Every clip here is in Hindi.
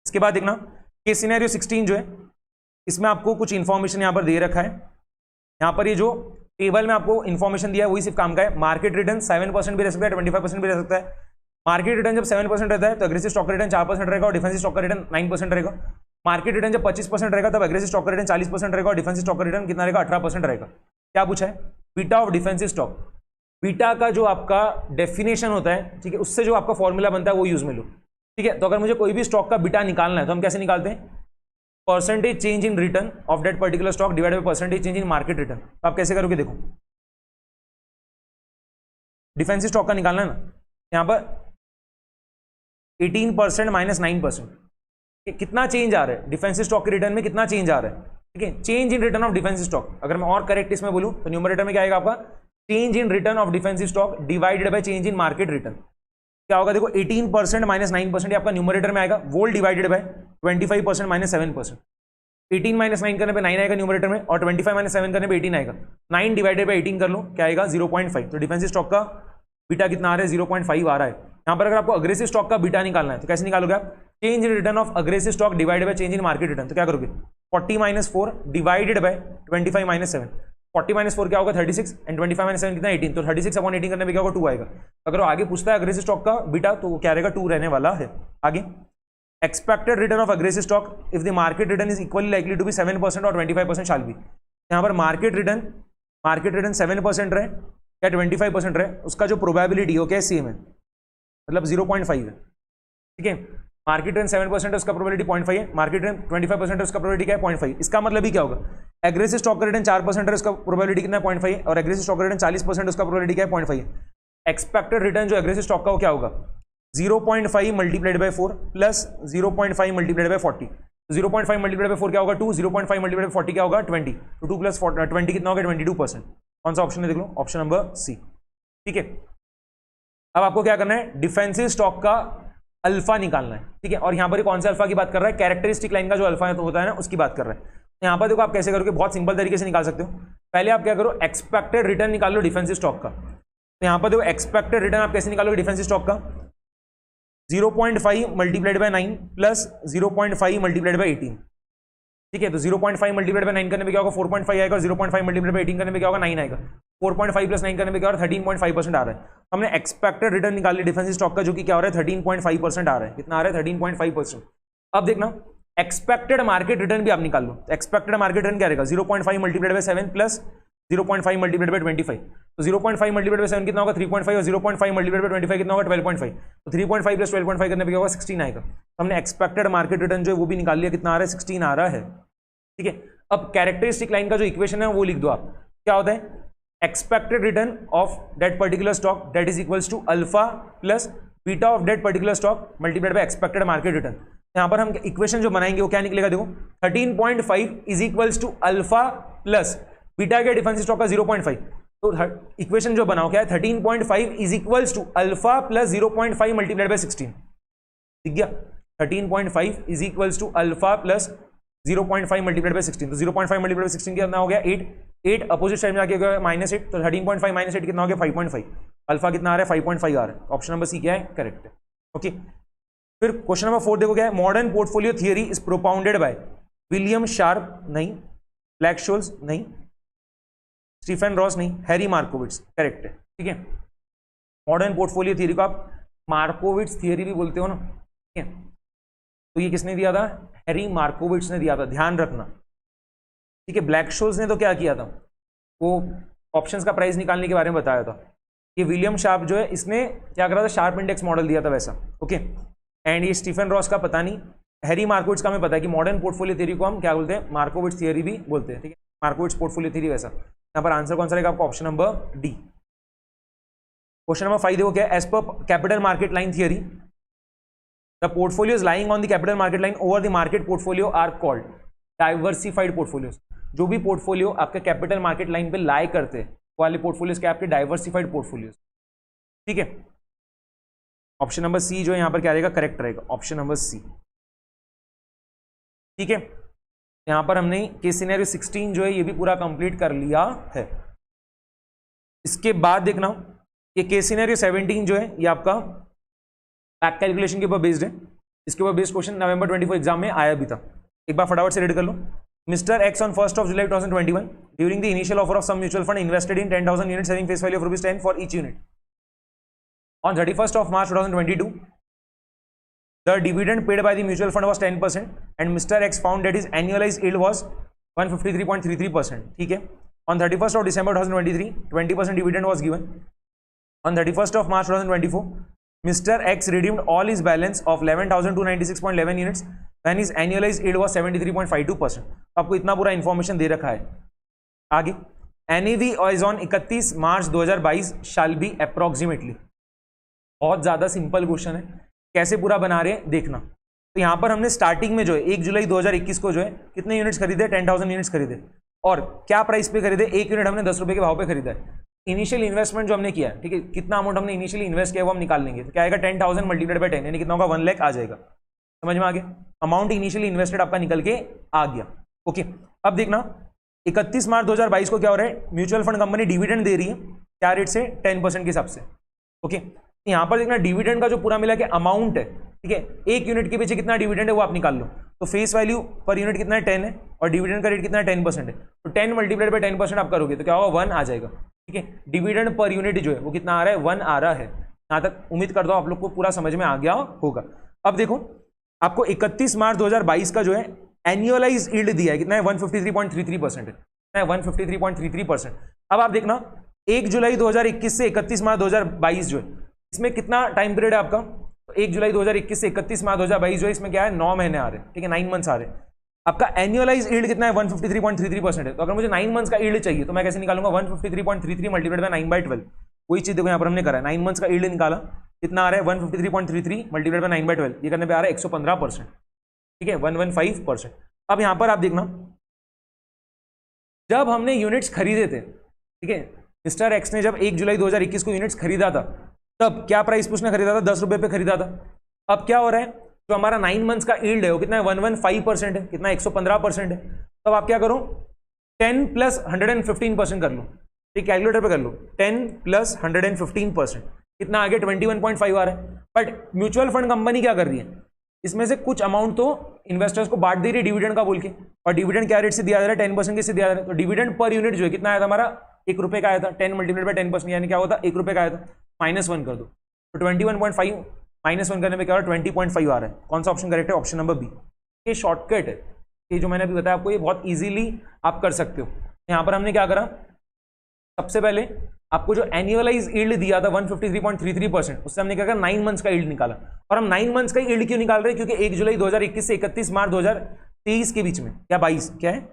इसके बाद देखना केस सिनेरियो 16 जो है, इसमें आपको कुछ इंफॉर्मेशन यहां पर दे रखा है। यहां पर ये जो टेबल में आपको इंफॉर्मेशन दिया है वही सिर्फ काम का है। मार्केट रिटर्न 7% भी रह सकता है, 25% भी रह सकता है। मार्केट रिटर्न जब 7% रहता है तो एग्रेसिव स्टॉक का रिटर्न 4% रहेगा और डिफेंसिव स्टॉक का रिटर्न 9% रहेगा। मार्केट रिटर्न जब 25% रहेगा तब एग्रेसिव स्टॉक का रिटर्न 40% रहेगा और डिफेंसिव स्टॉक का रिटर्न कितना रहेगा, 18% रहेगा। क्या पूछा है, beta of defensive stock. Beta का जो आपका डेफिनेशन होता है, ठीक है, उससे जो आपका फॉर्मूला बनता है वो यूज में लो, ठीक है। तो अगर मुझे कोई भी स्टॉक का बीटा निकालना है तो हम कैसे निकालते हैं, percentage change in return of that particular stock divided by percentage change in market return. तो आप कैसे करोगे, देखो डिफेंसिव स्टॉक का निकालना है ना, यहां पर 18% माइनस 9%, कितना चेंज आ रहा है डिफेंसिव स्टॉक के रिटर्न में, कितना चेंज आ रहा है, ठीक है, change in return of defensive stock. अगर मैं और करेक्ट इसमें बोलूं तो न्यूमरेटर में क्या आएगा आपका, change in return of defensive stock divided by change in market return. क्या होगा, देखो 18% माइनस 9% आपका न्यूमरेटर में आएगा, वोल डिवाइडेड बाय 25% माइनस 7%। 18 माइनस 9 करने पे 9 आएगा न्यूमरेटर में और 25 माइनस 7 करने पे 18 आएगा। 9 डिवाइडेड बाय 18 कर लो, क्या आएगा 0.5। तो डिफेंसिव स्टॉक का बीटा कितना आ रहा है, 0.5 आ रहा है। यहां पर अगर आपको अग्रेसिव स्टॉक का बीटा निकालना है तो कैसे निकालोगे आप, change in return of aggressive stock divided by change in market return. तो क्या करोगे, 40 minus 4 divided by 25 minus 7। 40 minus 4 क्या होगा 36 एंड 25 माइनस 7 कितना 18। तो 36 अपॉन 18 करने पे क्या होगा 2 आएगा। अगर वो आगे पूछता है अग्रेसिव स्टॉक का बीटा तो वो क्या रहेगा 2 रहने वाला है। आगे expected return of aggressive stock if the market return is equally likely to be 7% और 25% शाल बी। यहाँ पर मार्केट रिटर्न 7% रहे या 25% रहे, उसका जो प्रोबेबिलिटी हो क्या सेम है, मतलब 0.5 है, ठीक है। मार्केट रिटर्न 7% है, उसका प्रोबेबिलिटी 0.5 है। मार्केट रिटर्न 25% है, उसका प्रोबेबिलिटी क्या है 0.5। इसका मतलब ही क्या होगा, एग्रेसिव स्टॉक का रिटर्न 4% है, उसका प्रोबेबिलिटी कितना है 0.5 है, और एग्रेसिव स्टॉक का रिटर्न 40% उसका प्रोबेबिलिटी क्या है 0.5 है। एक्सपेक्टेड रिटर्न जो एग्रेसिव स्टॉक का वो क्या होगा, 0.5 multiplied bye 4 plus 0.5 multiplied bye 40। 0.5 multiplied bye 4 क्या होगा 2, 0.5 मल्टीप्लाइड बाय 40 क्या होगा 20। तो 2 प्लस 20 कितना होगा 22%। कौन सा ऑप्शन है देख लो, ऑप्शन नंबर सी, ठीक है। अब आपको क्या करना है, डिफेंसिव स्टॉक का अल्फा निकालना है, ठीक है। और यहां पर कौन सा अल्फा की बात कर रहा है, कैरेक्टरिस्टिक लाइन का जो अल्फा होता है ना उसकी बात कर रहा है। तो यहां पर देखो आप कैसे करोगे, बहुत सिंपल तरीके से निकाल सकते हो। पहले आप क्या करो, एक्सपेक्टेड रिटर्न निकाल लो डिफेंसिव स्टॉक का। तो यहां पर देखो एक्सपेक्टेड रिटर्न आप कैसे निकालोगे डिफेंसिव स्टॉक का, 0.5 multiplied bye 9 plus 0.5 multiplied bye 18, ठीक है। तो 0.5 मल्टीप्लाइड बाय 9 करने पे क्या होगा 4.5 आएगा और 0.5 मल्टीप्लाइड बाय 18 करने पे क्या होगा 9 आएगा। 4.5 प्लस 9 करने पे क्या होगा 13.5% आ रहा है। हमने एक्सपेक्टेड रिटर्न निकाल लिया डिफेंसिव स्टॉक का, जो कि क्या हो रहा है 13.5% आ रहा है। कितना आ रहा है 13.5%। अब देखना एक्सपेक्टेड मार्केट रिटर्न भी आप निकाल लो। एक्सपेक्टेड मार्केट रिटर्न क्या रहेगा, 0.5 multiplied bye 7 plus 0.5 multiplied bye 25। तो 0.5 मल्टीप्लाइड बाय 7 कितना होगा 3.5 और 0.5 मल्टीप्लाइड बाय 25 कितना होगा 12.5। तो 3.5 प्लस 12.5 करने पे क्या होगा 16 आएगा। तो हमने एक्सपेक्टेड मार्केट रिटर्न जो है वो भी निकाल लिया, कितना आ रहा है 16 आ रहा है, ठीक है। अब कैरेक्टरिस्टिक लाइन का जो इक्वेशन है वो लिख दो आप। क्या होता है, expected return of that particular stock that is equals to alpha plus beta of that particular stock multiplied by expected market return. यहां पर हम इक्वेशन जो बनाएंगे वो क्या निकलेगा, देखो 13.5 is equals to alpha plus beta के डिफेंसिव स्टॉक का 0.5। तो इक्वेशन जो बनाओ क्या है 13.5 is equals to alpha plus 0.5 multiplied by 16, ठीक गया। 13.5 is equals to alpha plus 0.5 multiplied by 16। तो 0.5 मल्टीप्लाइड बाय 16 कितना हो गया 8 अपोजिट साइड में आके गया -8। तो 13.5 माइनस 8 कितना हो गया 5.5। अल्फा कितना आ रहा है 5.5 आ रहा है। ऑप्शन नंबर सी क्या है, करेक्ट है, ओके। फिर क्वेश्चन नंबर 4 देखो क्या है, modern portfolio theory is propounded by William sharp, नहीं, ब्लैक शोल्स नहीं, स्टीफन रॉस नहीं, हैरी मार्कोविट्स, करेक्ट है, ठीक है। मॉडर्न पोर्टफोलियो थियरी को आप मार्कोविट्स थियरी भी बोलते हो ना, ठीक है। तो ये किसने दिया था, हैरी मार्कोविट्स ने दिया था, ध्यान रखना, ठीक है। ब्लैक शोल्स ने तो क्या किया था, वो ऑप्शंस का प्राइस निकालने के बारे में बताया था। ये विलियम शार्प जो है इसने क्या करा था, शार्प इंडेक्स मॉडल दिया था वैसा, ओके। एंड ये स्टीफन रॉस का पता नहीं, हैरी मार्कोविट्स का हमें पता है कि मॉडर्न पोर्टफोलियो थियरी को हम क्या बोलते हैं, मार्कोविट्स थियरी भी बोलते हैं, ठीक है। मार्कोविट्स पोर्टफोलियो थियरी वैसा। यहाँ पर आंसर कौन सा रहेगा आपका, option number D. Question number 5 देखो क्या, as per capital market line theory the portfolios lying on the capital market line over the market portfolio are called diversified portfolios. जो भी पोर्टफोलियो आपके कैपिटल मार्केट लाइन पे लाई करते हैं वो वाले पोर्टफोलियोज के आपके डाइवर्सिफाइड पोर्टफोलियोज, ठीक है। ऑप्शन नंबर सी जो है यहां पर क्या रहेगा, करेक्ट रहेगा, ऑप्शन नंबर सी, ठीक है। यहां पर हमने केस सिनेरियो 16 जो है ये भी पूरा कंप्लीट कर लिया है। इसके बाद देखना ये केस सिनेरियो 17 जो है ये आपका बैक कैलकुलेशन के ऊपर बेस्ड है। इसके ऊपर बेस्ड क्वेश्चन नवंबर 24 एग्जाम में आया भी था, एक बार फटाफट से रीड कर लो। Mister X on 1st of July 2021 during the initial offer of some mutual fund invested in 10,000 units having face value of ₹10 for each unit. On 31st of March 2022 the dividend paid by the mutual fund was 10% and Mr. X found that his annualized yield was 153.33%. ठीक है। On 31st of December 2023 20% dividend was given. On 31st of March 2024 Mr. X redeemed all his balance of 11,296.11 units when his annualized yield was 73.52%. आपको इतना पूरा इंफॉर्मेशन दे रखा है। आगे NAV as on 31 March 2022 shall be approximately। बहुत ज्यादा सिंपल क्वेश्चन है, कैसे पूरा बना रहे हैं देखना। तो यहां पर हमने स्टार्टिंग में जो है 1 जुलाई 2021 को जो है कितने यूनिट्स खरीदे, 10,000 यूनिट्स खरीदे, और क्या प्राइस पे खरीदे, एक यूनिट हमने 10 रुपए के भाव पे खरीदा है। इनिशियल इन्वेस्टमेंट जो हमने किया है, ठीक है, कितना अमाउंट हमने इनिशियली इन्वेस्ट किया वो हम निकाल लेंगे। तो क्या आएगा 10,000 मल्टीप्लाइड बाय 10 यानी कितना होगा 1 लाख आ जाएगा। समझ में आ गया, अमाउंट इनिशियली इन्वेस्टेड आपका निकल के आ गया। ओके, अब देखना 31 मार्च 2022 को क्या हो रहा है, म्यूचुअल फंड कंपनी डिविडेंड दे रही है, क्या रेट से, 10% के हिसाब से। ओके, यहां पर देखना डिविडेंड का जो पूरा मिला के अमाउंट है, ठीक है, एक यूनिट के पीछे कितना डिविडेंड है वो आप निकाल लो। तो फेस वैल्यू पर यूनिट कितना है 10 है और डिविडेंड का रेट कितना है 10% है, तो 10 मल्टीप्लाइड बाय 10% आप करोगे तो क्या होगा 1 आ जाएगा। ठीक है, डिविडेंड पर यूनिट जो है वो कितना आ रहा है 1 आ रहा है। यहां तक उम्मीद करता हूं आप लोग को पूरा समझ में आ गया होगा। अब देखो आपको 31 मार्च 2022 का जो है एनुअलाइज यील्ड दिया है, कितना है 153.33% है, 153.33%। अब आप देखना 1 जुलाई 2021 से 31 मार्च 2022 जो है इसमें कितना टाइम पीरियड है आपका, तो 1 जुलाई 2021 से 31 मार्च 2022 जो है इसमें क्या है 9 महीने आ रहे हैं, ठीक है, 9 मंथ्स आ रहे हैं। आपका एनुअलाइज यील्ड कितना है 153.33% है। तो अगर मुझे 9 मंथ्स का यील्ड चाहिए तो मैं कैसे निकालूंगा 153.33 मल्टीप्लाइड बाय 9/12। वही चीज देखो यहाँ पर हमने करा है, 9 मंथ्स का यील्ड निकाला, कितना आ रहा है 153.33 मल्टीप्लाइड बाय 9/12, ये करने पे आ रहा है 115%, ठीक है, 115%। अब यहां पर आप देखना जब हमने यूनिट्स खरीदे थे, ठीक है, मिस्टर एक्स ने जब 1 जुलाई 2021 को यूनिट्स खरीदा था तब क्या प्राइस पे उसने खरीदा था, 10 रुपए पे खरीदा था। अब क्या हो रहा है, जो हमारा 9 मंथ्स का यील्ड है वो कितना है 115% है, कितना 115% है। तब आप क्या करो 10 + 115% कर लो, ठीक, कैलकुलेटर पे कर लो, 10 + 115% कितना आगे 21.5 आ रहा है। बट म्यूचुअल फंड कंपनी क्या कर रही है, इसमें से कुछ अमाउंट तो इन्वेस्टर्स को बांट दे रही है डिविडेंड का बोल के, और डिविडेंड क्या रेट से दिया जा रहा है 10% के से दिया जा रहा है। तो डिविडेंड पर यूनिट जो है कितना आया था हमारा 1 रुपए का आया था, 10 मल्टीप्लाइड बाय 10% यानी क्या होता 1 रुपए का आया था, -1 कर दो तो 21.5 -1 करने में क्या हो रहा है 20.5 आ रहा है। कौन सा ऑप्शन करेक्ट है, ऑप्शन नंबर बी। ये शॉर्टकट है, ये जो मैंने अभी बताया आपको ये बहुत इजीली आप कर सकते हो। यहाँ पर हमने क्या करा, सबसे पहले आपको जो एनुअलाइज यील्ड दिया था 153.33%, उससे हमने क्या करा 9 मंथ्स का यील्ड निकाला। और हम 9 मंथ्स का यील्ड क्यों निकाल रहे हैं, क्योंकि 1 जुलाई 2021 से 31 मार्च 2023 के बीच में क्या 22 क्या है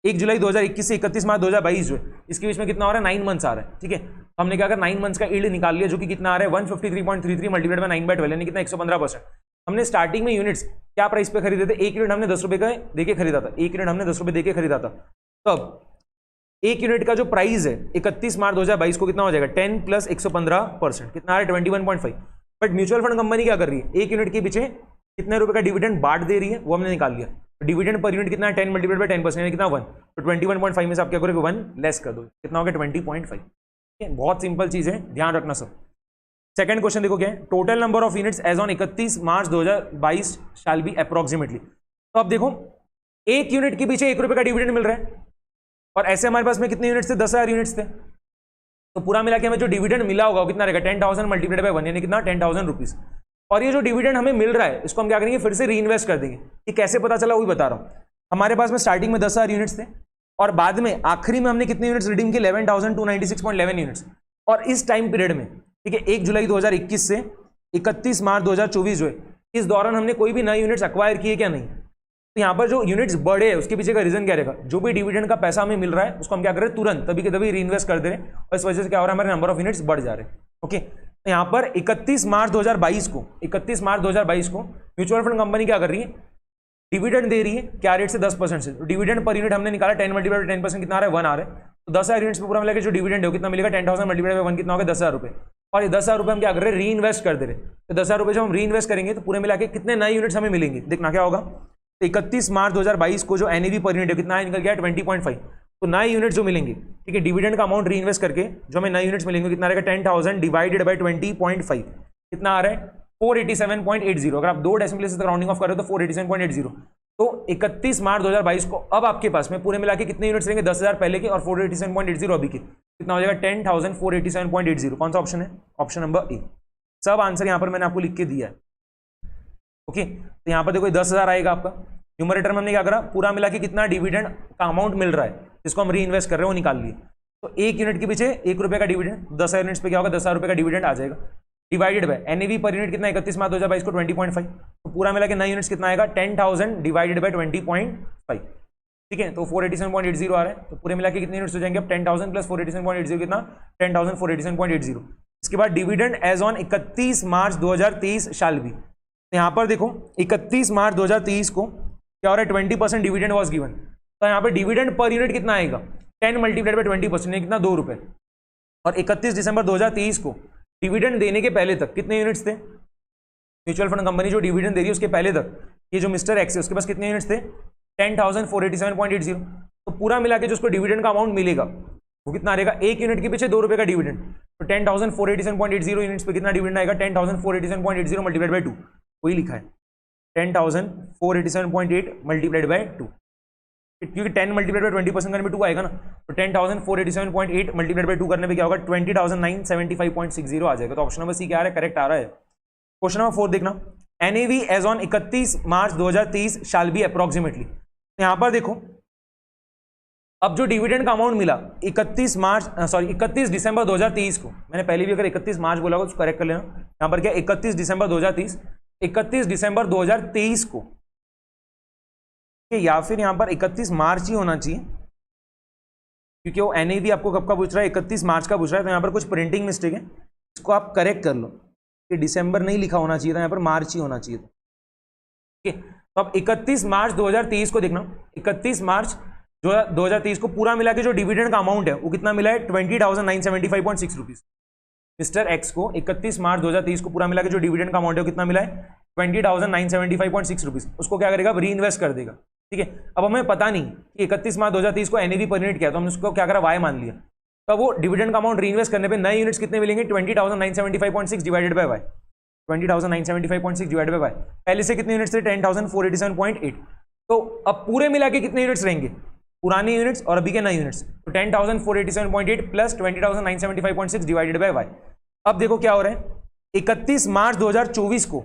1 जुलाई 2021 से 31 मार्च 2022 जो है इसके बीच में कितना हो रहा है 9 मंथ्स आ रहा है। ठीक है, हमने क्या करा 9 मंथ्स का यील्ड निकाल लिया जो कि कितना आ रहा है 153.33 मल्टीप्लाइड बाय 9/12 यानी कितना 115%। हमने स्टार्टिंग में यूनिट्स क्या प्राइस पे खरीदे थे, एक यूनिट हमने 10 रुपए का देके खरीदा था, एक यूनिट हमने 10 रुपए देके खरीदा था। तो अब एक यूनिट का जो प्राइस है 31 मार्च 2022 को कितना हो जाएगा 10 + 115% कितना आ रहा है 21.5। बट म्यूचुअल फंड कंपनी क्या कर रही है, एक यूनिट के पीछे कितने रुपए का डिविडेंड बांट दे रही है वो हमने निकाल लिया। तो डिविडेंड पर यूनिट कितना है 10 मल्टीप्लाइड बाय 10% यानी कितना 1, तो 21.5 में से आप क्या करोगे 1 लेस कर दो, कितना हो गया 20.5। ठीक है, बहुत सिंपल चीज है, ध्यान रखना सब। सेकंड क्वेश्चन देखो क्या है, total number of units as on 31 March 2022 shall be approximately. तो अब देखो एक यूनिट के पीछे 1 रुपए का डिविडेंड मिल रहा है और ऐसे हमारे पास में कितने यूनिट्स थे 10,000 यूनिट्स थे। तो पूरा मिला के हमें जो डिविडेंड मिला होगा वो कितना रहेगा 10,000 मल्टीप्लाइड बाय 1 यानी कितना 10,000 रुपीज। और ये जो डिविडेंड हमें मिल रहा है इसको हम क्या करेंगे फिर से री इन्वेस्ट कर देंगे। ये कैसे पता चला वही बता रहा हूं। हमारे पास में स्टार्टिंग में 10,000 यूनिट्स थे और बाद में आखिरी में हमने कितने यूनिट्स रिडीम किए 11,296.11 यूनिट्स। और इस टाइम पीरियड में ठीक है 1 जुलाई 2021 से 31 मार्च 2024 जो है इस दौरान हमने कोई भी नए यूनिट्स एक्वायर किए क्या नहीं। तो यहाँ पर जो यूनिट्स बढ़े हैं उसके पीछे का रीजन क्या रहेगा, जो भी डिविडेंड का पैसा हमें मिल रहा है उसको हम क्या कर रहे हैं तुरंत तभी के तभी री इन्वेस्ट कर दे रहे हैं और इस वजह से क्या हो रहा है हमारे नंबर ऑफ यूनिट्स बढ़ जा रहे हैं। ओके, तो यहाँ पर 31 मार्च 2022 को म्यूचुअल फंड कंपनी क्या कर रही है डिविडेंड दे रही है क्या रेट से 10% से। तो डिविडेंड पर यूनिट हमने निकाला 10 मल्टीप्लाइड 10% कितना आ रहा है 1 आ रहा है। तो 10,000 यूनिट्स पे पूरा मिला के जो डिविडेंड है कितना मिलेगा 10,000 मल्टीप्लाइड बाय 1 कितना होगा 10,000 रुपए। और ये 10,000 रुपए हम क्या कर रहे हैं री इन्वेस्ट कर दे रहे हैं। तो 10,000 रुपए जब हम री इन्वेस्ट करेंगे तो पूरे मिला के कितने नए यूनिट्स हमें मिलेंगे देखना क्या होगा। तो 31 मार्च 2022 को जो एनएवी पर यूनिट है कितना निकल गया 20.5। तो नए यूनिट्स जो मिलेंगे ठीक है डिविडेंड का अमाउंट री इन्वेस्ट करके जो हमें नए यूनिट्स मिलेंगे कितना रहेगा 10,000 डिवाइडेड बाय 20.5 कितना आ रहा है 487.80। अगर आप 2 डेसिमल प्लेसेस तक राउंडिंग ऑफ कर रहे हो तो 487.80। तो 31 मार्च 2022 को अब आपके पास में पूरे मिला के कितने यूनिट्स रहेंगे? 10,000 पहले के और 487.80 अभी के, कितना हो जाएगा? 10,487.80। कौन सा ऑप्शन है? ऑप्शन नंबर ए। सब आंसर यहां पर मैंने आपको लिख के दिया है। ओके, तो यहां पर देखो 10,000 आएगा आपका। न्यूमरेटर में हमने क्या करा? पूरा मिला के कितना डिविडेंड का अमाउंट मिल रहा है जिसको हम री इन्वेस्ट कर रहे हैं वो निकाल लिए। तो 1 यूनिट के पीछे 1 रुपए का डिविडेंड, 10,000 यूनिट्स पे क्या होगा? 10,000 रुपए का डिविडेंड आ जाएगा। Divided by NAV per unit कितना? 31 मार्च 2022 को 20.5। तो पूरा मिला के नए यूनिट्स कितना आएगा? 10,000 डिवाइडेड बाय 20.5। ठीक है, तो 487.80 आ रहा है। तो पूरे मिला के कितने यूनिट्स हो जाएंगे? अब 10,000 प्लस 487.80 कितना? 10,487.80। इसके बाद dividend as on 31 March 2023 shall be. यहां पर देखो 31 मार्च 2023 को क्या हो रहा है? 20% डिविडेंड वॉज गिवन। तो यहाँ पे डिविडेंड पर यूनिट कितना आएगा? 10 मल्टीप्लाइड बाय 20%, कितना? 2 रुपए। और 31 दिसंबर 2023 को डिविडेंड देने के पहले तक कितने यूनिट्स थे? म्यूचुअल फंड कंपनी जो डिविडेंड दे रही है उसके पहले तक ये जो मिस्टर एक्स है उसके पास कितने यूनिट्स थे? 10,487.80। तो पूरा मिला के जो उसको डिविडेंड का अमाउंट मिलेगा वो कितना रहेगा? 1 यूनिट के पीछे 2 रुपए का डिविडेंड। तो 10,487.80 यूनिट्स पे कितना डिविडेंड आएगा? 10,487.80 मल्टीप्लाइड बाय 2, वही लिखा है 10,487.8 मल्टीप्लाइड बाय 2, क्योंकि 10 मल्टीप्लाइड बाय 20% करने में 2 आएगा ना। तो 10,487.8 मल्टीप्लाइड बाय 2 करने पे क्या होगा? 20,975.60 आ जाएगा। तो ऑप्शन नंबर सी क्या आ रहा है? करेक्ट आ रहा है। क्वेश्चन नंबर 4 देखना, NAV as on 31 March 2023 shall be approximately. यहां पर देखो अब जो डिविडेंड का अमाउंट मिला 31 दिसंबर 2023 को, मैंने पहले भी अगर 31 मार्च बोला तो करेक्ट कर लेना। यहां पर क्या? 31 दिसंबर 2023 को, या फिर यहां पर 31 मार्च ही होना चाहिए क्योंकि वो एनएवी आपको कब का पूछ रहा है? 31 मार्च का पूछ रहा है। तो यहां पर कुछ प्रिंटिंग मिस्टेक है, इसको आप करेक्ट कर लो कि दिसंबर नहीं लिखा होना चाहिए था, यहां पर मार्च ही होना चाहिए था। ठीक है, तो अब 31 मार्च 2023 को देखना, 31 मार्च 2023 को पूरा मिला के जो डिविडेंड का अमाउंट है वो कितना मिला है? 20,975.6 रुपीज। मिस्टर एक्स को 31 मार्च 2023 को पूरा मिला के जो डिविडेंड का अमाउंट है वो कितना मिला है? 20,975.6 रुपीज। उसको क्या करेगा? री इन्वेस्ट कर देगा। ठीक है, अब हमें पता नहीं कि 31 मार्च 2023 को एनएवी पर यूनिट क्या, तो हमने उसको क्या करा? वाई मान लिया। तो वो डिविडेंड का अमाउंट री इन्वेस्ट करने पे नए यूनिट्स कितने मिलेंगे? 20,975.6 divided by y, 20,975.6 divided by y. पहले से कितने यूनिट्स थे? 10,487.8। तो अब पूरे मिला के कितने यूनिट्स रहेंगे? पुराने यूनिट्स और अभी के नए यूनिट्स। तो 10,487.8 प्लस 20,975.6 डिवाइडेड बाय वाई। अब देखो क्या हो रहा है? 31 मार्च 2024 को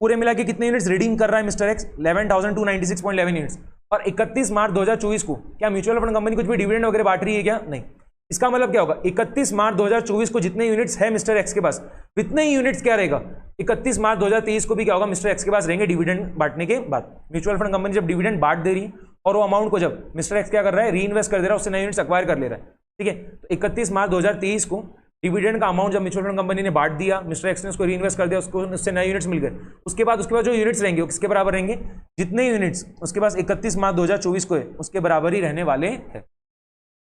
पूरे मिला के कितने यूनिट्स रिडीम कर रहा है मिस्टर एक्स? 11,296.11 यूनिट्स। और 31 मार्च 2024 को क्या म्यूचुअल फंड कंपनी कुछ भी डिविडेंड वगैरह बांट रही है क्या? नहीं। इसका मतलब क्या होगा? 31 मार्च 2024 को जितने यूनिट्स है मिस्टर एक्स के पास, इतने ही यूनिट्स क्या रहेगा? 31 मार्च 2023 को भी क्या होगा? मिस्टर एक्स के पास रहेंगे डिविडेंड बांटने के बाद। म्यूचुअल फंड कंपनी जब डिविडेंड बांट दे रही है और वो अमाउंट को जब मिस्टर एक्स क्या कर रहा है? री इन्वेस्ट कर दे रहा है, उससे नए यूनिट्स एक्वायर कर ले रहा है। ठीक है, तो 31 मार्च 2023 को डिविडेंड का अमाउंट जब म्यूचुअल फंड कंपनी ने बांट दिया, मिस्टर एक्स ने उसको री इन्वेस्ट कर दिया, उसको उससे नए यूनिट्स मिल गए। उसके बाद जो यूनिट्स रहेंगे वो किसके बराबर रहेंगे? जितने यूनिट्स उसके पास 31 मार्च 2024 को है उसके बराबर ही रहने वाले हैं। तो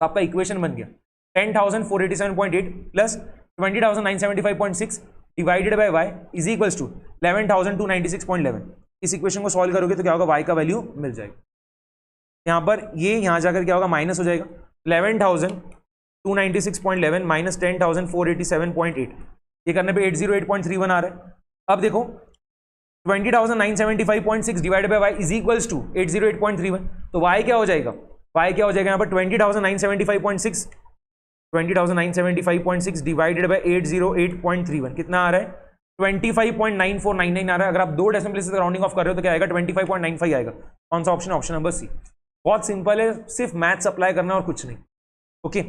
आपका इक्वेशन बन गया 10,487.8 plus 20,975.6 divided by y is equals to 11,296.11। इस इक्वेशन को सॉल्व करोगे तो क्या होगा? वाई का वैल्यू मिल जाएगा। यहां पर ये यहां जाकर क्या होगा? माइनस हो जाएगा। 11,296.11 माइनस 10,487.8, ये करने पे 808.31 आ रहा है। अब देखो 20,975.6 divided by y is equals to 808.31। तो वाई क्या हो जाएगा? वाई क्या हो जाएगा यहाँ पर? 20,975.6 डिवाइडेड बाय 808.31 कितना आ रहा है? 25.9499 आ रहा है। अगर आप 2 डेसिमल प्लेसेस राउंडिंग ऑफ कर रहे हो तो क्या आएगा? 25.95 आएगा। कौन सा ऑप्शन? ऑप्शन नंबर सी। बहुत सिंपल है, सिर्फ मैथ्स अप्लाई करना और कुछ नहीं। ओके,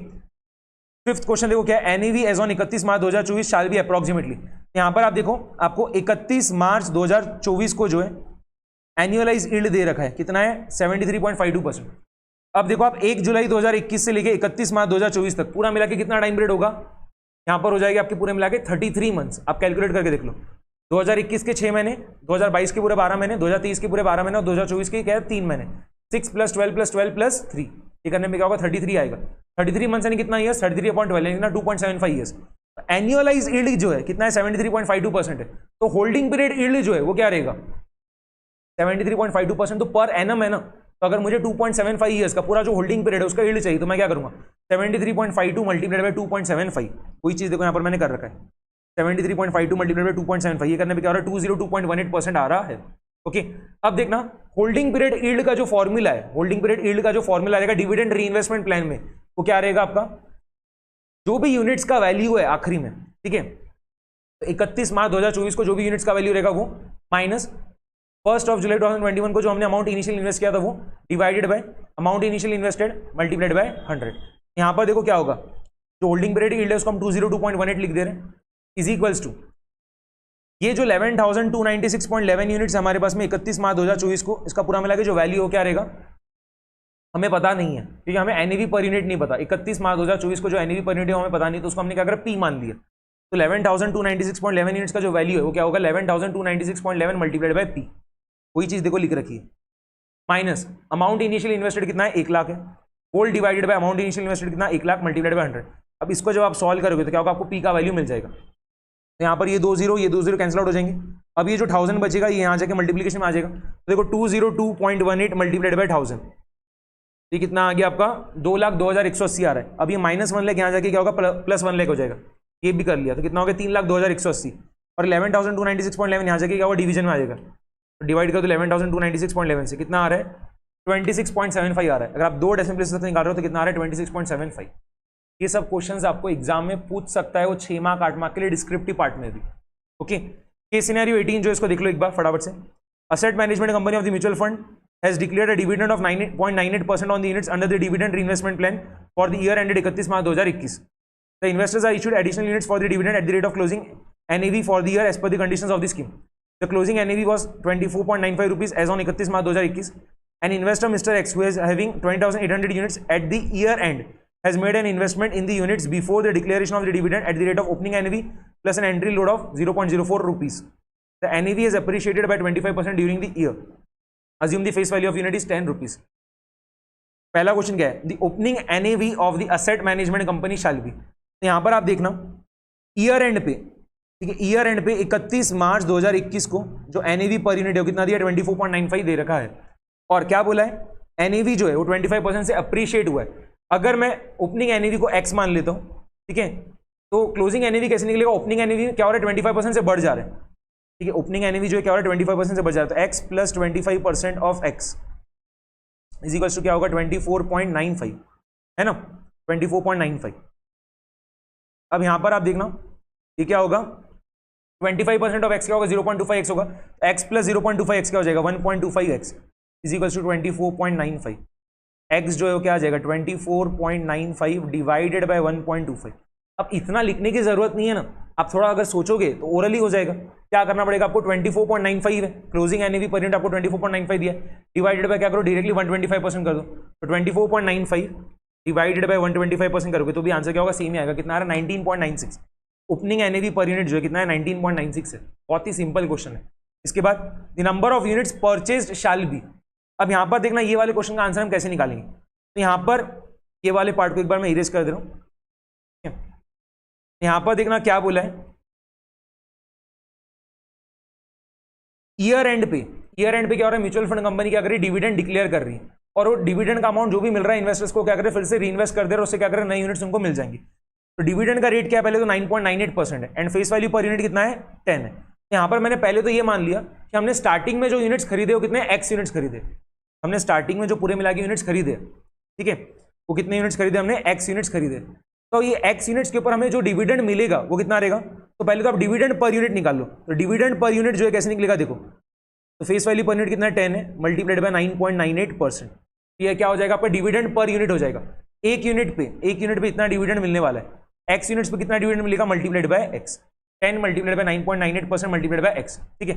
फिफ्थ क्वेश्चन देखो क्या है? NAV as on 31 March 2024 shall be approximately. यहां पर आप देखो आपको 31 मार्च 2024 को जो है एनुअलाइज यील्ड दे रखा है, कितना है? 73.52%। अब देखो आप 1 जुलाई 2021 से लेके 31 मार्च 2024 तक पूरा मिला के कितना टाइम पीरियड होगा? यहां पर हो जाएगी आपके पूरे मिला के 33 मंथ्स। आप कैलकुलेट करके देख लो, 2021 के 6 महीने, 2022 के पूरे 12 महीने, 2023 के पूरे 12 महीने और 2024 के क्या है? 3 महीने। 6 + 12 + 12 + 3, ये करने में क्या होगा? 33 आएगा। 33 मंथ्स यानी कितना ईयर्स? 33.12 यानी कितना? 2.75 ईयर्स। एनुअलाइज यील्ड जो है कितना है? 73.52% है। तो होल्डिंग पीरियड यील्ड जो है वो क्या रहेगा? 73.52%। तो पर एनम है ना, तो अगर मुझे 2.75 ईयर्स का पूरा जो होल्डिंग पीरियड है उसका यील्ड चाहिए तो मैं क्या करूंगा? 73.52 मल्टीप्लाइड बाय 2.75। कोई चीज देखो यहां पर मैंने कर रखा है 73.52 मल्टीप्लाइड बाय 2.75, ये करने पे क्या हो रहा है 202.18% आ रहा है। ओके अब देखना होल्डिंग पीरियड यील्ड का जो फॉर्मूला है, होल्डिंग पीरियड यील्ड का जो फॉर्मूला रहेगा डिविडेंड रीइन्वेस्टमेंट प्लान में, वो क्या रहेगा आपका, जो भी यूनिट्स का वैल्यू है आखिरी में, ठीक है, तो 31 मार्च 2024 को जो भी यूनिट्स का वैल्यू रहेगा वो माइनस 1 जुलाई 2021 को जो हमने अमाउंट इनिशियल इन्वेस्ट किया था वो divided by amount initial invested multiplied by 100। यहां पर देखो क्या होगा, जो होल्डिंग पीरियड यील्ड है उसको हम 202.18 लिख दे रहे हैं, इज इक्वल्स टू ये जो 11,296.11 यूनिट्स हमारे पास में 31 मार्च 2024 को, इसका पूरा मिला के जो वैल्यू हो क्या रहेगा हमें पता नहीं है, क्योंकि हमें एनएवी पर यूनिट नहीं पता। 31 मार्च 2024 को जो एनएवी पर यूनिट है हमें पता नहीं, तो उसको हमने क्या करा पी मान लिया। तो 11,296.11 यूनिट्स का जो वैल्यू है वो क्या होगा 11,296.11 मल्टीप्लाइड बाय पी, वही चीज देखो लिख रखी है, माइनस अमाउंट इनिशियल इन्वेस्टेड कितना है 1 लाख है, whole divided by amount initial invested कितना 1 लाख मल्टीप्लाइड बाय 100। अब इसको जब आप सॉल्व करोगे तो क्या होगा, आपको पी का वैल्यू मिल जाएगा। तो यहाँ पर ये 2 0 कैंसिल आउट हो जाएंगे। अब ये जो 1000 बचेगा ये यहाँ जाके मल्टीप्लिकेशन में आ जाएगा, तो देखो 202.18 मल्टीप्लाइड बाय 1000, ये कितना आ गया आपका 2,02,180 आ रहा है। अब ये -1 लाख यहाँ जाके क्या होगा +1 लाख हो जाएगा, ये भी कर लिया तो कितना हो गया 3,02,180, और 11,296.11 यहाँ जाके क्या होगा डिवीजन में आ जाएगा, तो डिवाइड कर दो 11,296.11 से, कितना आ रहा है 26.75 आ रहा है। अगर आप 2 डेसिमल प्लेसेस निकाल रहे हो तो कितना आ रहा है 26.75। ये सब क्वेश्चंस आपको एग्जाम में पूछ सकता है, वो 6 मार्क 8 मार्क के लिए डिस्क्रिप्टिव पार्ट में भी। ओके केस सिनेरियो 18 जो इसको देख लो एक बार फटाफट से। Asset management company of the mutual fund has declared a dividend of 9.98% on the units under the dividend reinvestment plan for the year ended 31 March 2021. The investors are issued additional units for the dividend at the rate of closing NAV for the year as per the conditions of the scheme. The closing NAV was 24.95 rupees as on 31 March 2021. An investor, Mr. X, who is having 20,800 units at the year end, has made an investment in the units before the declaration of the dividend at the rate of opening NAV plus an entry load of 0.04 rupees. The NAV is appreciated by 25% during the year. Assume the face value of unit is 10 rupees. पहला क्वेश्चन क्या है, the opening NAV of the asset management company shall be, तो यहां पर आप देखना ईयर एंड पे, ठीक है, ईयर एंड पे 31 मार्च 2021 को जो NAV पर यूनिट है कितना दिया 24.95 दे रखा है, और क्या बोला है NAV जो है वो 25% से अप्रिशिएट हुआ है। अगर मैं ओपनिंग NAV को x मान लेता हूं, ठीक है, तो क्लोजिंग NAV कैसे निकलेगा, ओपनिंग NAV क्या हो रहा है 25% से बढ़ जा रहा है, ठीक है, ओपनिंग NAV जो है क्या हो रहा है 25% से बढ़ जाता है, x plus 25% of x is equals to क्या होगा 24.95, है ना 24.95। अब यहां पर आप देखना ये क्या होगा 25% ऑफ x क्या होगा 0.25x होगा, x प्लस 0.25x क्या हो जाएगा 1.25x is equals to 24.95। x जो है वो क्या आ जाएगा 24.95 डिवाइडेड बाय 1.25। अब इतना लिखने की जरूरत नहीं है ना, आप थोड़ा अगर सोचोगे तो ओरली हो जाएगा। क्या करना पड़ेगा आपको 24.95 है क्लोजिंग NAV पर यूनिट आपको 24.95 दिया, डिवाइडेड बाय क्या करो डायरेक्टली 125% कर दो, तो 24.95 डिवाइडेड बाय 125% करोगे तो भी आंसर क्या होगा सेम ही आएगा, कितना आ रहा है 19.96। ओपनिंग NAV पर यूनिट जो है कितना है 19.96 है, बहुत ही सिंपल क्वेश्चन है। इसके बाद the number of units purchased shell be. अब यहां पर देखना ये वाले क्वेश्चन का आंसर हम कैसे निकालेंगे, तो यहां पर ये वाले पार्ट को एक बार मैं इरेज कर दे रहा हूं। यहां पर देखना क्या बोला है ईयर एंड पे, ईयर एंड पे क्या हो रहा है म्यूचुअल फंड कंपनी क्या कर रही है डिविडेंड डिक्लेयर कर रही है, और वो डिविडेंड का अमाउंट जो भी मिल रहा है इन्वेस्टर्स को क्या करे फिर से रीइन्वेस्ट कर दे रहे, उससे क्या करे नए यूनिट्स उनको मिल जाएंगे। तो डिविडेंड का रेट क्या है पहले तो 9.98% है, and face value per unit कितना है 10 है। यहां पर मैंने पहले तो ये मान लिया कि हमने स्टार्टिंग में जो यूनिट्स खरीदे वो कितने x यूनिट्स खरीदे, हमने स्टार्टिंग में जो पूरे मिला के यूनिट्स खरीदे, ठीक है, वो कितने यूनिट्स खरीदे हमने x यूनिट्स खरीदे। तो ये x यूनिट्स के ऊपर हमें जो डिविडेंड मिलेगा वो कितना रहेगा, तो पहले तो आप डिविडेंड पर यूनिट निकाल लो, तो डिविडेंड पर यूनिट जो है कैसे निकलेगा देखो, तो फेस वैल्यू पर यूनिट कितना 10 है मल्टीप्लाइड बाय 9.98%, ये क्या हो जाएगा आपका डिविडेंड पर यूनिट हो जाएगा। एक यूनिट पे इतना डिविडेंड मिलने वाला है, x यूनिट्स पे कितना डिविडेंड मिलेगा multiplied by x, 10 multiplied bye 9.98% multiplied by x, ठीक है।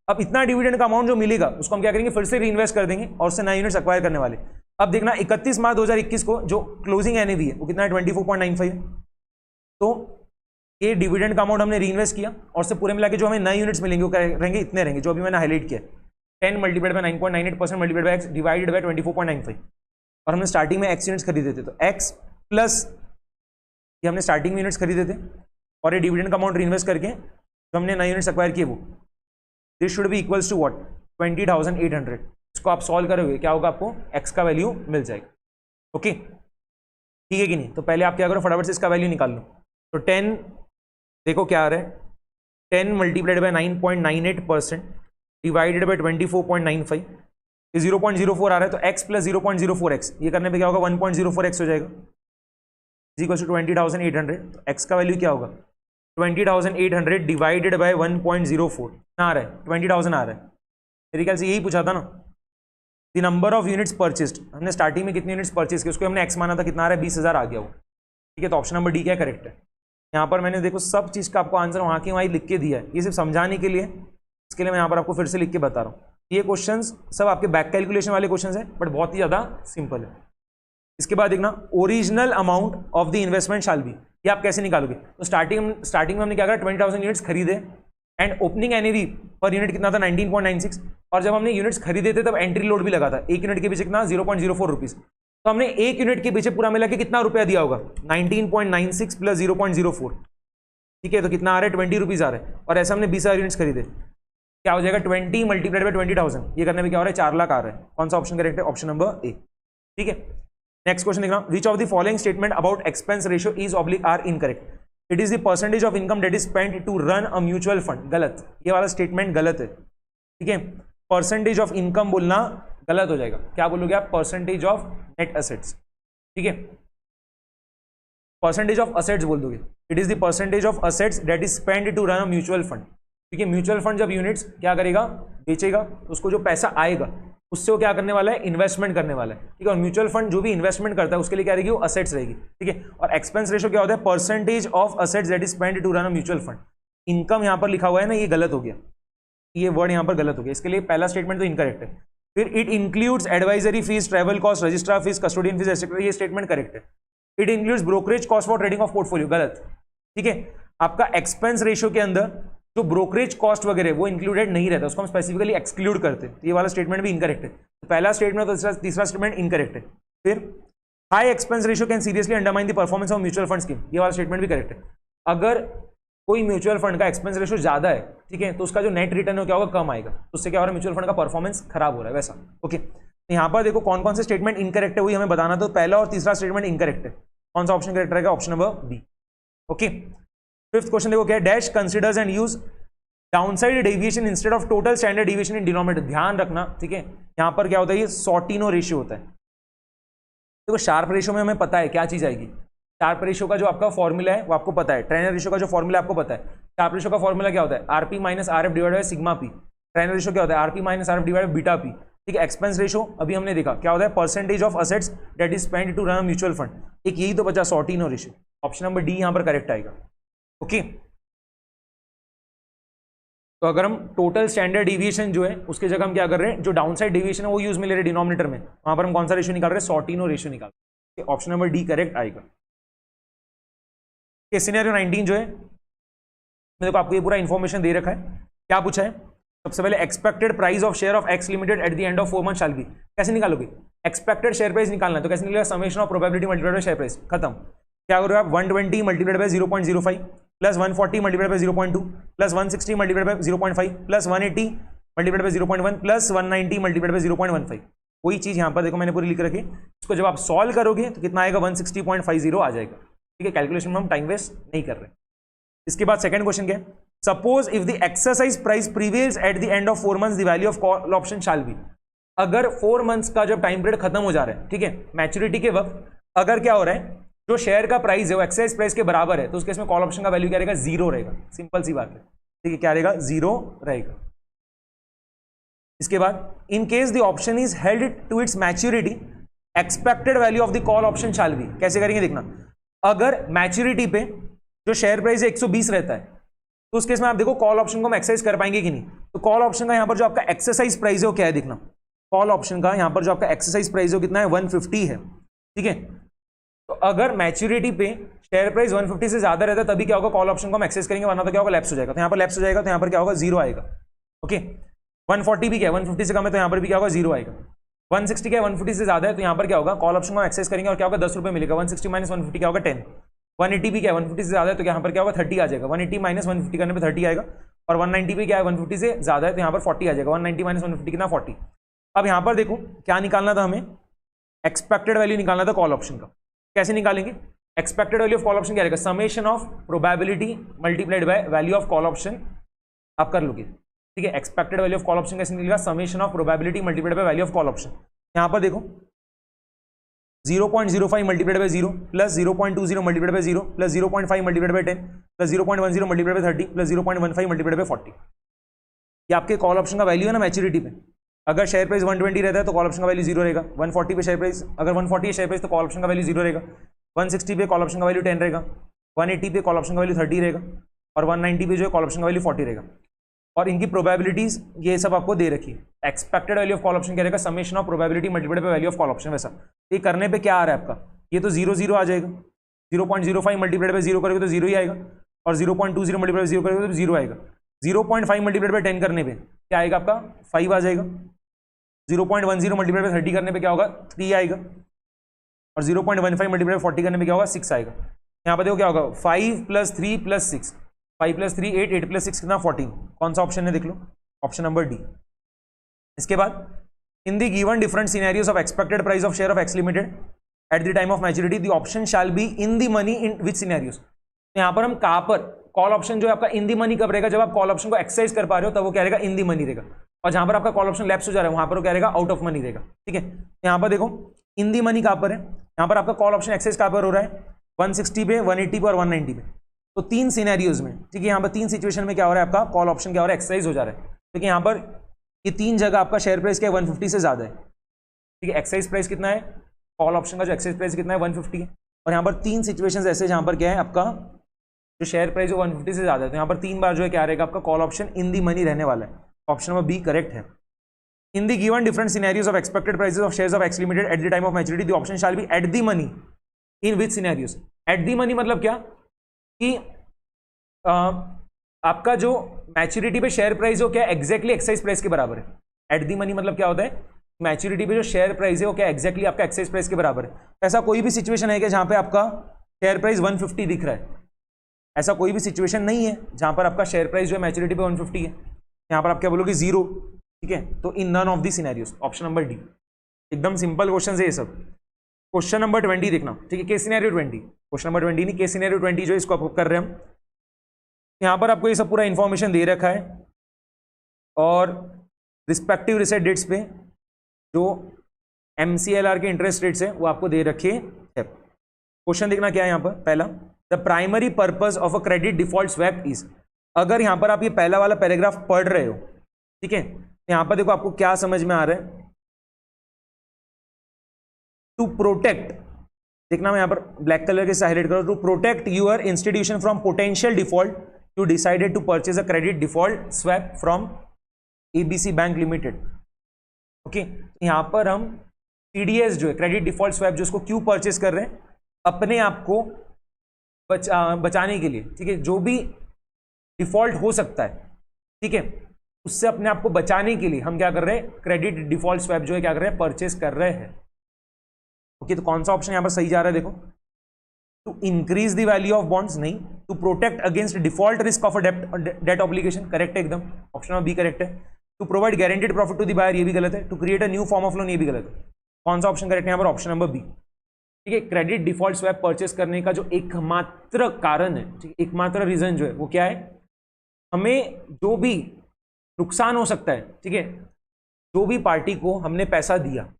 अब इतना डिविडेंड का अमाउंट जो मिलेगा उसको हम क्या करेंगे फिर से रीइन्वेस्ट कर देंगे और उससे नए यूनिट्स एक्वायर करने वाले। अब देखना 31 मार्च 2021 को जो क्लोजिंग NAV है वो कितना है 24.95 है, तो ये डिविडेंड का अमाउंट हमने रीइन्वेस्ट किया और उससे पूरे मिला के जो हमें नए यूनिट्स मिलेंगे वो रहेंगे इतने रहेंगे जो अभी मैंने हाईलाइट किया 10 multiplied bye 9.98% multiplied by x divided by 24.95, और हमने स्टार्टिंग में x यूनिट्स खरीदे थे, तो x प्लस ये हमने स्टार्टिंग में यूनिट्स खरीदे थे और ये डिविडेंड का अमाउंट रीइन्वेस्ट करके जो हमने नए यूनिट्स एक्वायर किए वो this should be equals to what 20,800। इसको आप सॉल्व करोगे क्या होगा आपको x का वैल्यू मिल जाएगा। ओके ठीक है कि नहीं, तो पहले आप क्या करो फटाफट से इसका वैल्यू निकाल लो, तो 10 देखो क्या आ रहा है 10 मल्टीप्लाइड बाय 9.98% डिवाइडेड बाय 24.95, ये 0.04 आ रहा है, तो x प्लस 0.04x, ये करने पे क्या होगा 1.04x हो जाएगा, इक्वल टू 20,800। तो x का वैल्यू क्या होगा 20,800 डिवाइडेड बाय 1.04 आ रहा है 20,000 आ रहा है। मेरे ख्याल से यही पूछा था ना, the number of units purchased, हमने स्टार्टिंग में कितने यूनिट्स परचेज किए उसको हमने x माना था, कितना आ रहा है 20,000 आ गया वो, ठीक है। तो ऑप्शन नंबर डी क्या करेक्ट है। यहाँ पर मैंने देखो सब चीज़ का आपको आंसर वहाँ की वहीं लिख के दिया है, ये सिर्फ समझाने के लिए, इसके लिए मैं यहाँ पर आपको फिर से लिख के बता रहा हूँ। ये क्वेश्चंस सब आपके बैक कैलकुलेशन वाले क्वेश्चंस हैं, बट बहुत ही ज़्यादा सिंपल है। इसके बाद देखना, original amount of the investment shall be, ये आप कैसे निकालोगे। तो स्टार्टिंग में हमने क्या करा 20,000 यूनिट्स खरीदे, and opening NAV per unit कितना था 19.96, और जब हमने यूनिट्स खरीदे थे तब एंट्री लोड भी लगा था, एक यूनिट के पीछे कितना 0.04 रुपीज़, तो हमने एक यूनिट के पीछे पूरा मिला के कितना रुपया दिया होगा 19.96 प्लस 0.04, ठीक है। तो कितना आ रहा है 20 रुपीज़ आ रहा है, और ऐसे हमने 20,000 यूनिट्स खरीदे, क्या हो जाएगा 20 मल्टीप्लाइड बाय 20,000, ये करने में क्या हो रहा है 4 लाख आ रहा है। कौन सा ऑप्शन करेक्ट है, ऑप्शन नंबर ए, ठीक है। नेक्स्ट क्वेश्चन देखना, which of the following statement about expense ratio is oblique are incorrect, it is the percentage of income that is spent to run a mutual fund, गलत, ये वाला स्टेटमेंट गलत है, ठीक है। परसेंटेज ऑफ इनकम बोलना गलत हो जाएगा, क्या बोलोगे आप परसेंटेज ऑफ नेट असेट्स, ठीक है, परसेंटेज ऑफ असेट्स बोल दोगे, it is the percentage of assets that is spent to run a mutual fund, ठीक है। म्यूचुअल फंड जब यूनिट्स क्या करेगा बेचेगा, उसको जो पैसा आएगा उससे वो क्या करने वाला है इन्वेस्टमेंट करने वाला है, ठीक है। और म्यूचुअल फंड जो भी इन्वेस्टमेंट करता है उसके लिए क्या रहेगी वो असेट्स रहेगी, ठीक है। और एक्सपेंस रेशियो क्या होता है percentage of assets that is spent to run a mutual fund, income यहाँ पर लिखा हुआ है ना, ये गलत हो गया, ये वर्ड यहाँ पर गलत हो गया, इसके लिए पहला स्टेटमेंट तो इनकरेक्ट है। फिर it includes advisory fees, travel cost, registrar fees, custodian fees etcetera, ये स्टेटमेंट करेक्ट है। It includes brokerage cost for trading of portfolio, गलत, ठीक है। आपका एक्सपेंस रेशियो के अंदर जो ब्रोकरेज कॉस्ट वगैरह वो इंक्लूडेड नहीं रहता, उसको हम स्पेसिफिकली एक्सक्लूड करते हैं, ये वाला स्टेटमेंट भी इनकरेक्ट है। तो पहला स्टेटमेंट तो तीसरा स्टेटमेंट इनकरेक्ट है। फिर high expense ratio can seriously undermine the performance of mutual fund scheme, ये वाला स्टेटमेंट भी करेक्ट है। अगर कोई म्यूचुअल फंड का एक्सपेंस रेशियो ज्यादा है, ठीक है, तो उसका जो नेट रिटर्न है क्या होगा कम आएगा, तो उससे क्या हो रहा है म्यूचुअल फंड का परफॉर्मेंस खराब हो रहा है, वैसा, ओके। यहाँ पर देखो कौन कौन से स्टेटमेंट इनकरेक्ट है वही हमें बताना, तो पहला और तीसरा स्टेटमेंट इनकरेक्ट है, कौन सा ऑप्शन करेक्ट रहेगा, option number B, okay. Fifth question देखो क्या है, dash considers and use downside deviation instead of total standard deviation in denominator, ध्यान रखना, ठीक है। यहां पर क्या होता है, ये सॉर्टिनो रेशियो होता है। देखो शार्प रेशियो में हमें पता है क्या चीज आएगी, शार्प रेशियो का जो आपका फॉर्मूला है वो आपको पता है, ट्रेनर रेशियो का जो फॉर्मूला आपको पता है, शार्प रेशियो का फॉर्मूला क्या होता है RP minus RF divided by sigma P, trainer ratio क्या होता है RP minus RF divided by beta P, ठीक है। एक्सपेंस रेशियो अभी हमने देखा क्या होता है percentage of assets that is spent to run mutual fund, एक यही तो बचा Sortino ratio, option number D यहां पर करेक्ट आएगा, ओके। तो अगर हम टोटल स्टैंडर्ड डिविएशन जो है उसके जगह हम क्या कर रहे हैं, जो डाउनसाइड डिविएशन है वो यूज में ले रहे हैं डिनोमिनेटर में, वहां पर हम कौन सा रेशियो निकाल रहे हैं सॉर्टिनो रेशियो निकाल रहे हैं, ऑप्शन नंबर डी करेक्ट आएगा। सिनेरियो 19 जो है मेरे को आपको ये पूरा इंफॉर्मेशन दे रखा है, क्या पूछा है, सबसे पहले expected price of share of X limited at the end of 4 month shall be, कैसे निकालोगे, एक्सपेक्टेड शेयर प्राइस निकालना है तो कैसे निकलेगा summation of probability multiplied by share price, खत्म। क्या करोगे आप 120 multiplied by 0.05 plus 140 multiplied by 0.2 plus 160 multiplied by 0.5 plus 180 multiplied by 0.1 plus 190 multiplied by 0.15, वही चीज यहां पर देखो मैंने पूरी लिख रखी, इसको जब आप सॉल्व करोगे तो कितना आएगा 160.50 आ जाएगा, ठीक है। कैलकुलेशन में हम टाइम वेस्ट नहीं कर रहे। इसके बाद सेकंड क्वेश्चन क्या है, suppose if the exercise price prevails at the end of 4 months the value of call option shall B, अगर 4 मंथ्स का जब टाइम पीरियड खत्म हो जा रहा है, ठीक है, मैच्योरिटी के वक्त अगर क्या हो रहा है जो शेयर का प्राइस है वो एक्सरसाइज प्राइस के बराबर है, तो उसके इसमें कॉल ऑप्शन का वैल्यू क्या रहेगा 0 रहेगा, सिंपल सी बात है, ठीक है, क्या रहेगा 0 रहेगा। इसके बाद in case the option is held to its maturity expected value of the call option shall be, कैसे करेंगे देखना, अगर मैच्योरिटी पे जो शेयर प्राइस 120 रहता है तो उस केस में आप देखो कॉल ऑप्शन को हम एक्सरसाइज कर पाएंगे कि नहीं, तो कॉल ऑप्शन का यहां पर जो आपका एक्सरसाइज प्राइस है वो क्या है देखना, कॉल ऑप्शन का यहां पर जो आपका एक्सरसाइज प्राइस है कितना है 150 है, ठीक है। तो अगर मैच्योरिटी पे शेयर प्राइस 150 से ज्यादा रहता है तभी क्या होगा कॉल ऑप्शन को हम एक्सेस करेंगे, वरना तो क्या होगा लैप्स हो जाएगा, तो यहां पर लैप्स हो जाएगा तो यहां पर क्या होगा 0 आएगा, ओके। 140 भी क्या है 150 से कम है तो यहां पर भी क्या होगा 0 आएगा, 160 क्या है 150 से ज्यादा है तो यहां पर क्या होगा कॉल ऑप्शन को एक्सेस करेंगे और क्या होगा 10 रुपए मिलेगा, 160 माइनस 150 क्या होगा 10, 180 भी क्या है 150 से ज्यादा है तो यहाँ पर क्या होगा 30 आ जाएगा, 180 माइनस 150 करने पे 30 आएगा, और 190 भी क्या है 150 से ज्यादा है तो यहाँ पर 40 आ जाएगा, 190 माइनस 150 कितना 40। अब यहाँ पर देखो क्या निकालना था हमें, एक्सपेक्टेड वैल्यू निकालना था कॉल ऑप्शन का, कैसे निकालेंगे, expected value of call option क्या रहेगा summation of probability multiplied by value of call option आप कर लोगे, ठीक है। Expected value of call option कैसे निकलेगा, summation of probability multiplied by value of call option. यहाँ पर देखो 0.05 multiplied bye 0 plus 0.20 multiplied by 0 plus 0.5 multiplied by 10 plus 0.10 multiplied by 30 plus 0.15 multiplied by 40। ये आपके कॉल ऑप्शन का वैल्यू है ना मैच्योरिटी पे। अगर शेयर प्राइस 120 रहता है तो कॉल ऑप्शन का वैल्यू 0 रहेगा। 140 पे शेयर प्राइस, अगर 140 है शेयर प्राइस तो कॉल ऑप्शन का वैल्यू 0 रहेगा। 160 पे कॉल ऑप्शन का वैल्यू 10 रहेगा। 180 पे कॉल ऑप्शन का वैल्यू 30 रहेगा और 190 पे जो है कॉल ऑप्शन का वैल्यू 40 रहेगा। और इनकी प्रोबेबिलिटीज ये सब आपको दे रखी है। Expected value of call option क्या रहेगा, summation of probability multiplied by value of call option. वैसा ये करने पे क्या आ रहा है आपका, ये तो 0 आ जाएगा। 0.05 मल्टीप्लाइड बाय 0 करोगे तो 0 ही आएगा और 0.20 मल्टीप्लाइड बाय 0 करोगे तो 0 आएगा। 0.5 मल्टीप्लाइड बाय 10 करने पे क्या आएगा आपका 5 आ जाएगा। 0.10 मल्टीप्लाइड बाय 30 करने पे क्या होगा 3 आएगा और 0.15 मल्टीप्लाइड बाय 40 करने पे क्या होगा 6 आएगा। यहाँ पर देखो क्या होगा 5 + 3 + 6, 5 + 3 8, 8 + 6 कितना 14। कौन सा ऑप्शन है देख लो, ऑप्शन नंबर डी। इसके बाद in the given different scenarios of expected price of share of X limited at the time of maturity the option shall be in the money in which scenarios. यहाँ पर हम कहाँ पर कॉल ऑप्शन जो है आपका इन दी मनी कब रहेगा, जब आप कॉल ऑप्शन को एक्सरसाइज कर पा रहे हो तब वो क्या रहेगा इन दी मनी रहेगा। और जहां पर आपका कॉल ऑप्शन लैप्स हो जा रहा है वहां पर वो क्या रहेगा आउट ऑफ मनी रहेगा, ठीक है। यहाँ पर देखो इन दी मनी कहां पर है, यहाँ पर आपका कॉल ऑप्शन एक्सरसाइज कहां पर हो रहा है 160 पे, 180 पे और 190 पे। तो 3 सिनेरियोज में, ठीक है। यहाँ पर 3 सिचुएशन में क्या हो रहा है आपका कॉल ऑप्शन क्या हो रहा है एक्सरसाइज हो जा रहा है। देखिए यहाँ पर ये 3 जगह आपका शेयर प्राइस क्या है 150 से ज्यादा है, ठीक है। एक्सरसाइज प्राइस कितना है, कॉल ऑप्शन का जो एक्सरसाइज प्राइस कितना है 150 है। और यहाँ पर 3 सिचुएशन ऐसे जहाँ पर क्या है आपका जो शेयर प्राइस है 150 से ज्यादा है। तो यहाँ पर 3 बार जो है क्या रहेगा आपका call option in the money रहने वाला है। ऑप्शन नंबर बी करेक्ट है। In the given different scenarios of expected prices of shares of X limited at the time of maturity the option shall be at the money in which scenarios. At the money मतलब क्या कि आपका जो मैच्योरिटी पे शेयर प्राइस हो क्या एग्जैक्टली एक्साइज प्राइस के बराबर है। एट दी मनी मतलब क्या होता है, मैच्योरिटी पे जो शेयर प्राइस है वो क्या एग्जैक्टली आपका एक्साइज प्राइस के बराबर है। ऐसा कोई भी सिचुएशन है कि जहां पे आपका शेयर प्राइस 150 दिख रहा है, ऐसा कोई भी सिचुएशन नहीं है जहां पर आपका शेयर प्राइस जो है मैच्योरिटी पे 150 है। यहां पर आप क्या बोलोगे 0, ठीक है। तो in none of the scenarios, option number D. एकदम सिंपल क्वेश्चन है ये सब। क्वेश्चन नंबर 20 देखना, ठीक है। केस सिनेरियो 20, क्वेश्चन नंबर 20 नहीं, केस सिनेरियो 20 जो इसको आप कर रहे हैं हम। यहां पर आपको ये सब पूरा इंफॉर्मेशन दे रखा है और रिस्पेक्टिव रिसेट डेट्स पे जो MCLR के इंटरेस्ट रेट्स है वो आपको दे रखे है। क्वेश्चन देखना क्या है यहाँ पर, पहला the primary purpose of a credit default swap is. अगर यहां पर आप ये पहला वाला पैराग्राफ पढ़ रहे हो, ठीक है, यहां पर देखो आपको क्या समझ में आ रहा है। टू प्रोटेक्ट, देखना मैं यहां पर ब्लैक कलर के हाईलाइट करो, to protect your institution from potential default you decided to purchase a credit default swap from ABC bank limited. Okay, यहां पर हम CDS जो है क्रेडिट डिफॉल्ट स्वैप जो उसको क्यों परचेज कर रहे हैं, अपने आप को बचाने के लिए, ठीक है। जो भी डिफॉल्ट हो सकता है, ठीक है, उससे अपने आप को बचाने के लिए हम क्या कर रहे हैं, क्रेडिट डिफॉल्ट स्वैप जो है क्या कर रहे हैं, परचेज कर रहे हैं। ओके, तो कौन सा ऑप्शन यहां पर सही जा रहा है देखो, to increase the value of bonds नहीं, to protect against default risk of a debt obligation, correct है एकदम, ऑप्शन नंबर बी करेक्ट है। To provide guaranteed profit to the buyer, ये भी गलत है। To create a new form of loan, ये भी गलत है। कौन सा ऑप्शन करेक्ट है यहां पर, ऑप्शन नंबर बी, ठीक है। क्रेडिट डिफॉल्ट स्वैप परचेस करने का जो एकमात्र कारण है, ठीक है, एकमात्र रीजन जो है वो क्या है, हमें जो भी नुकसान हो सकता है, ठीक है, जो भी पार्टी को हमने पैसा दिया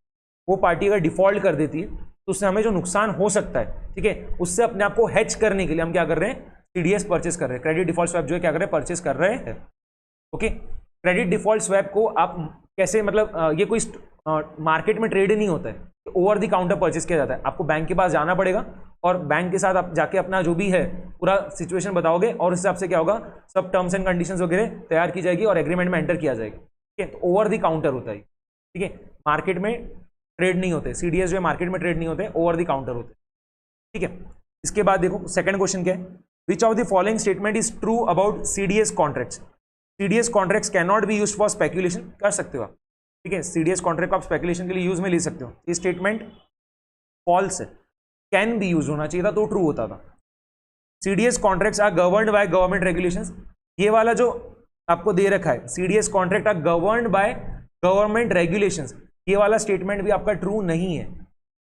वो पार्टी अगर डिफॉल्ट कर देती है तो उससे हमें जो नुकसान हो सकता है, ठीक है, उससे अपने आप को हेज करने के लिए हम क्या कर रहे हैं, CDS परचेस कर रहे हैं। क्रेडिट डिफॉल्ट स्वैप जो है क्या कर रहे हैं, परचेस कर रहे हैं। ओके, क्रेडिट डिफॉल्ट स्वैप को आप कैसे, मतलब ये कोई मार्केट में ट्रेड नहीं होता है, ओवर द काउंटर परचेस किया जाता है। आपको बैंक के पास जाना पड़ेगा और बैंक के साथ आप जाके अपना जो भी है पूरा सिचुएशन बताओगे और उस हिसाब से क्या होगा, सब टर्म्स एंड कंडीशंस वगैरह तैयार की जाएगी और एग्रीमेंट में एंटर किया जाएगा, ठीक है। तो ओवर द काउंटर होता है, ठीक है, मार्केट में ट्रेड नहीं होते। CDS जो है मार्केट में ट्रेड नहीं होते, ओवर द काउंटर होते, ठीक है। इसके बाद देखो सेकंड क्वेश्चन क्या है, विच of the following statement is true about CDS contracts. CDS contracts can not be used for speculation, कर सकते हो आप, ठीक है। CDS कॉन्ट्रैक्ट को आप स्पेकुलेशन के लिए यूज में ले सकते हो। ये स्टेटमेंट फॉल्स है, कैन बी यूज होना चाहिए था तो ट्रू होता था। CDS contracts are governed by government regulations, ये वाला जो आपको दे रखा है CDS contract are governed by government regulations, ये वाला स्टेटमेंट भी आपका ट्रू नहीं है,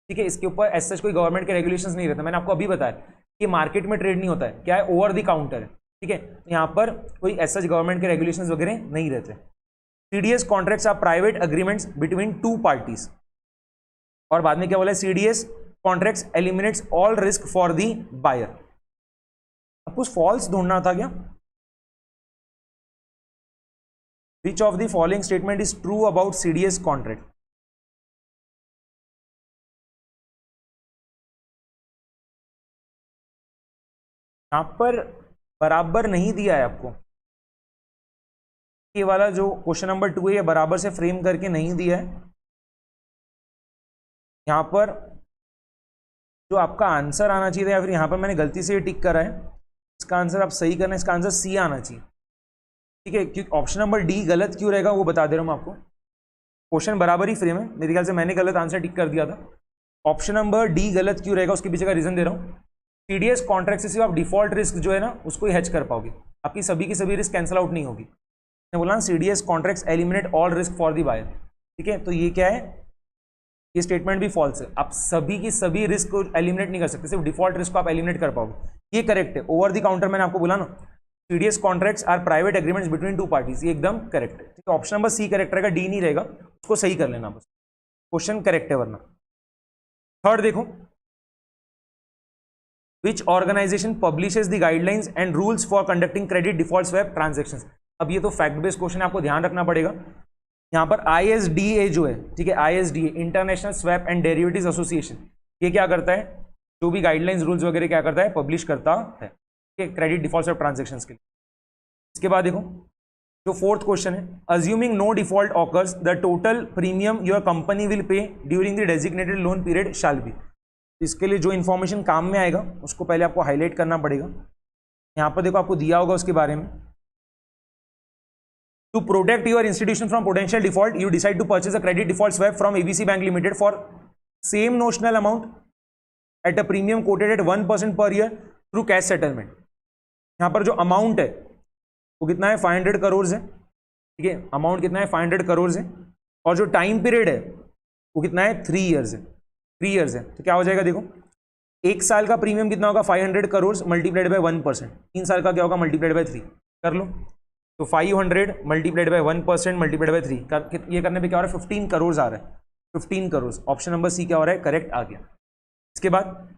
ठीक है। इसके ऊपर एज सच कोई गवर्नमेंट के रेगुलेशंस नहीं रहता। मैंने आपको अभी बताया कि मार्केट में ट्रेड नहीं होता है, क्या है, ओवर द काउंटर है, ठीक है, यहाँ पर कोई ऐसा गवर्नमेंट के रेगुलेशंस वगैरह नहीं रहते। CDS contracts are private agreements between two parties, और बाद में क्या बोला है, CDS contracts eliminates all risk for the buyer. अब कुछ फॉल्स ढूंढना था क्या? Which of the following statement is true about CDS contract? यहां पर बराबर नहीं दिया है आपको, ये वाला जो क्वेश्चन नंबर 2 है ये बराबर से फ्रेम करके नहीं दिया है। यहां पर जो आपका आंसर आना चाहिए था, या फिर यहां पर मैंने गलती से ये टिक करा है, इसका आंसर आप सही करना है, इसका आंसर सी आना चाहिए। ठीक है, क्योंकि ऑप्शन नंबर डी गलत क्यों रहेगा वो बता दे रहा हूं मैं आपको। क्वेश्चन बराबर ही फ्रेम है, मेरे ख्याल से मैंने गलत आंसर टिक कर दिया था। ऑप्शन नंबर डी गलत क्यों रहेगा उसके पीछे का रीजन दे रहा हूँ। सीडीएस कॉन्ट्रैक्ट से सिर्फ आप डिफॉल्ट रिस्क जो है ना उसको ही हेज कर पाओगे, आपकी सभी की सभी रिस्क कैंसिल आउट नहीं होगी। मैंने बोला CDS contracts eliminate all risk for the buyer. ठीक है, तो ये क्या है, ये स्टेटमेंट भी फॉल्स है। आप सभी की सभी रिस्क को एलिमिनेट नहीं कर सकते, सिर्फ डिफॉल्ट रिस्क को आप एलिमिनेट कर पाओगे। ये करेक्ट है। ओवर द काउंटर मैंने आपको बोला ना, CDS contracts are private agreements between two parties, ये एकदम करेक्ट है। ठीक है, ऑप्शन नंबर सी करेक्ट रहेगा, डी नहीं रहेगा, उसको सही कर लेना बस, क्वेश्चन करेक्ट है वरना। थर्ड देखो, which organization publishes the guidelines and rules for conducting credit default swap transactions? अब ये तो फैक्ट बेस्ड क्वेश्चन है, आपको ध्यान रखना पड़ेगा। यहाँ पर ISDA जो है, ठीक है, ISDA international swap and derivatives association, ये क्या करता है, जो भी गाइडलाइंस रूल्स वगैरह क्या करता है, पब्लिश करता है, ठीक है, क्रेडिट डिफॉल्ट स्वैप ट्रांजेक्शंस के लिए। इसके बाद देखो जो फोर्थ क्वेश्चन है, assuming no default occurs the total premium your company will pay during the designated loan period shall be. इसके लिए जो इन्फॉर्मेशन काम में आएगा उसको पहले आपको हाईलाइट करना पड़ेगा। यहाँ पर देखो आपको दिया होगा उसके बारे में, to protect your institution from potential default you decide to purchase a credit default swap from ABC bank limited for same notional amount at a premium quoted at 1% per year through cash settlement. यहाँ पर जो अमाउंट है वो कितना है, 500 करोड़ है। ठीक है, अमाउंट कितना है, 500 करोड़ है, और जो टाइम पीरियड है वो कितना है, 3 ईयर्स है। 3 ईयर्स है तो क्या हो जाएगा, देखो एक साल का प्रीमियम कितना होगा, 500 करोड़ मल्टीप्लाइड बाय 1%। 3 साल का क्या होगा, मल्टीप्लाइड बाय 3 कर लो, तो 500 मल्टीप्लाइड बाय 1% मल्टीप्लाइड बाय 3 ये करने पे क्या हो रहा है, 15 करोड़ आ रहा है। 15 करोड़, ऑप्शन नंबर सी क्या हो रहा है, करेक्ट आ गया। इसके बाद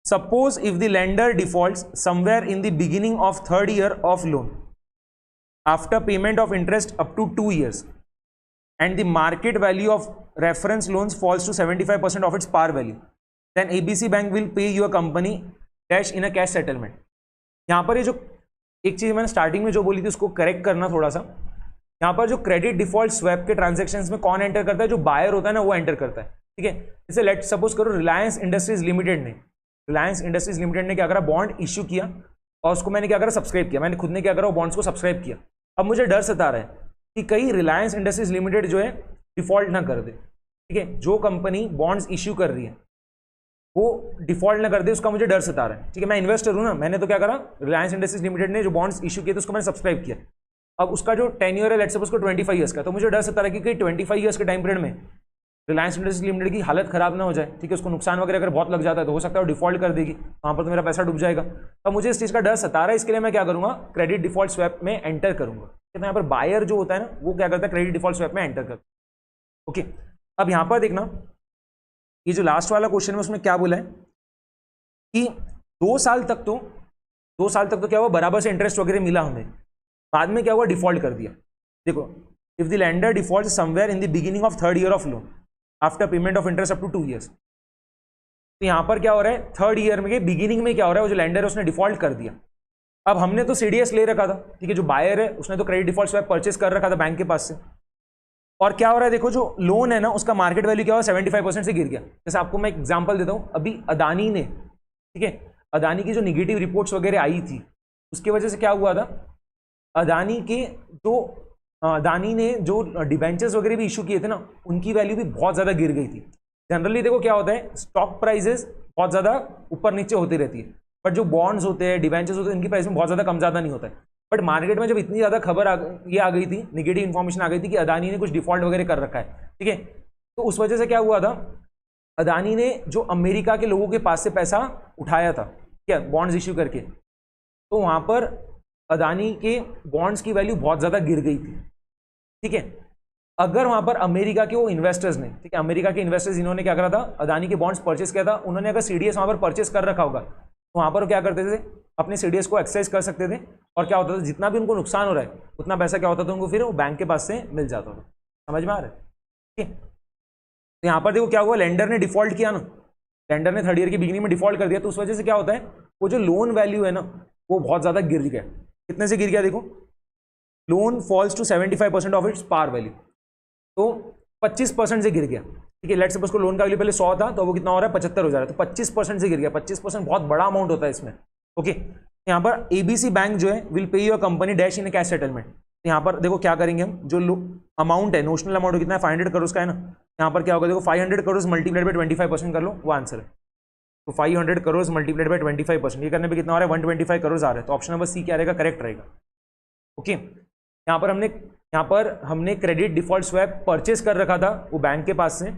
suppose if the lender defaults somewhere in the beginning of 3rd year of loan after payment of interest up to 2 years and the market value of reference loans falls to 75% of its par value, then ABC Bank will pay your company dash in a cash settlement। यहाँ पर ये जो एक चीज मैंने स्टार्टिंग में जो बोली थी उसको करेक्ट करना थोड़ा सा। यहाँ पर जो क्रेडिट डिफॉल्ट स्वैप के ट्रांजेक्शन्स में कौन एंटर करता है, जो बायर होता है ना वो एंटर करता है। ठीक है, जैसे लेट सपोज करो रिलायंस इंडस्ट्रीज लिमिटेड ने क्या करा, बॉन्ड इश्यू किया और उसको मैंने क्या करा, सब्सक्राइब किया, मैंने खुद ने क्या करा, बॉन्ड्स को सब्सक्राइब किया। अब मुझे डर सता रहा है कि कहीं रिलायंस इंडस्ट्रीज लिमिटेड जो है डिफॉल्ट ना कर दे। ठीक है, जो कंपनी बॉन्ड्स इश्यू कर रही है वो डिफॉल्ट ना कर दे, उसका मुझे डर सता रहा है। ठीक है, मैं इन्वेस्टर हूं ना, मैंने तो क्या करा, रिलायंस इंडस्ट्रीज लिमिटेड ने जो बॉन्ड्स इश्यू किए थे उसको मैंने सब्सक्राइब किया। अब उसका जो टेन्योर है लेट्स सपोज उसको 25 ईयर्स का, तो मुझे डर सता रहा है कि कहीं 25 ईयर्स के टाइम पीरियड में रिलायंस इंडस्ट्रीज लिमिटेड की हालत खराब ना हो जाए। ठीक है, उसको नुकसान वगैरह अगर बहुत लग जाता है तो हो सकता है वो डिफॉल्ट कर देगी, वहां पर तो मेरा पैसा डूब जाएगा। अब मुझे इस चीज का डर सता रहा है, इसके लिए मैं क्या करूंगा, क्रेडिट डिफॉल्ट स्वैप में एंटर करूंगा। तो यहाँ पर बायर जो होता है ना वो क्या करता है, क्रेडिट डिफॉल्ट स्वैप में एंटर करता है। ओके, अब यहाँ पर देखना ये जो लास्ट वाला क्वेश्चन है उसमें क्या बोला है कि 2 साल तक तो क्या हुआ, बराबर से इंटरेस्ट वगैरह मिला हमें, बाद में क्या हुआ, डिफॉल्ट कर दिया। देखो if the lender default somewhere in the beginning of 3rd year of loan after payment of interest up to 2 years, तो यहाँ पर क्या हो रहा है, 3rd ईयर में बिगिनिंग में क्या हो रहा है, वो जो लेंडर है उसने डिफॉल्ट कर दिया। अब हमने तो सीडीएस ले रखा था, ठीक है, जो बायर है उसने तो क्रेडिट डिफॉल्ट स्वैप परचेस कर रखा था बैंक के पास से, और क्या हो रहा है, देखो जो लोन है ना उसका मार्केट वैल्यू क्या हुआ, 75% से गिर गया। जैसे आपको मैं एग्जांपल देता हूं, अभी अदानी ने, ठीक है, अदानी की जो निगेटिव रिपोर्ट्स वगैरह आई थी उसकी वजह से क्या हुआ था, अदानी ने जो डिबेंचर्स वगैरह भी इशू किए थे ना उनकी वैल्यू भी बहुत ज्यादा गिर गई थी। जनरली देखो क्या होता है, स्टॉक प्राइसेस बहुत ज्यादा ऊपर नीचे होती रहती है, बट जो बॉन्ड्स होते हैं, डिबेंचर्स होते हैं, इनकी प्राइस में बहुत ज्यादा कम ज्यादा नहीं होता है। बट मार्केट में जब इतनी ज्यादा खबर आ गई थी, निगेटिव इन्फॉर्मेशन आ गई थी कि अदानी ने कुछ डिफॉल्ट वगैरह कर रखा है, ठीक है, तो उस वजह से क्या हुआ था, अदानी ने जो अमेरिका के लोगों के पास से पैसा उठाया था, क्या बॉन्ड्स इश्यू करके, तो वहां पर अदानी के बॉन्ड्स की वैल्यू बहुत ज़्यादा गिर गई थी, ठीक है। अगर वहां पर अमेरिका के वो इन्वेस्टर्स ने, ठीक है, अमेरिका के इन्वेस्टर्स इन्होंने क्या करा था, अदानी के बॉन्ड्स परचेस किया था, उन्होंने अगर सीडीएस वहां पर परचेस कर रखा होगा तो वहां पर वो क्या करते थे, अपने सीडीएस को एक्सरसाइज कर सकते थे, और क्या होता था, जितना भी उनको नुकसान हो रहा है उतना पैसा क्या होता था उनको फिर वो बैंक के पास से मिल जाता था। समझ में आ रहा है? ठीक है, तो यहाँ पर देखो क्या हुआ, लेंडर ने डिफॉल्ट किया ना, लेंडर ने थर्ड ईयर की बिगिनिंग में डिफॉल्ट कर दिया, तो उस वजह से क्या होता है, वो जो लोन वैल्यू है ना वो बहुत ज्यादा गिर गया। कितने से गिर गया देखो, loan falls to 75% of its par value, तो 25% से गिर गया, ठीक है। लेट्स सपोज को लोन का वैल्यू पहले 100 था, तो वो कितना हो रहा है 75 हो जा रहा है, तो 25% से गिर गया। 25% बहुत बड़ा अमाउंट होता है इसमें, ओके। यहाँ पर एबीसी बैंक जो है will pay your company dash in cash settlement. यहाँ पर देखो क्या करेंगे हम, जो अमाउंट है, नोशनल अमाउंट कितना है 500 करोड़ का है ना, यहाँ पर क्या होगा देखो 500 करोड़ मल्टीप्लाइड बाय 25% कर लो, वो आंसर है। तो 500 करोड़ मल्टीप्लाइड बाय 25%, ये करने पे कितना आ रहा है 125 करोड़ आ रहा है, तो ऑप्शन नंबर सी क्या रहेगा, करेक्ट रहेगा, ओके। यहाँ पर हमने क्रेडिट डिफॉल्ट स्वैप परचेस कर रखा था वो बैंक के पास से,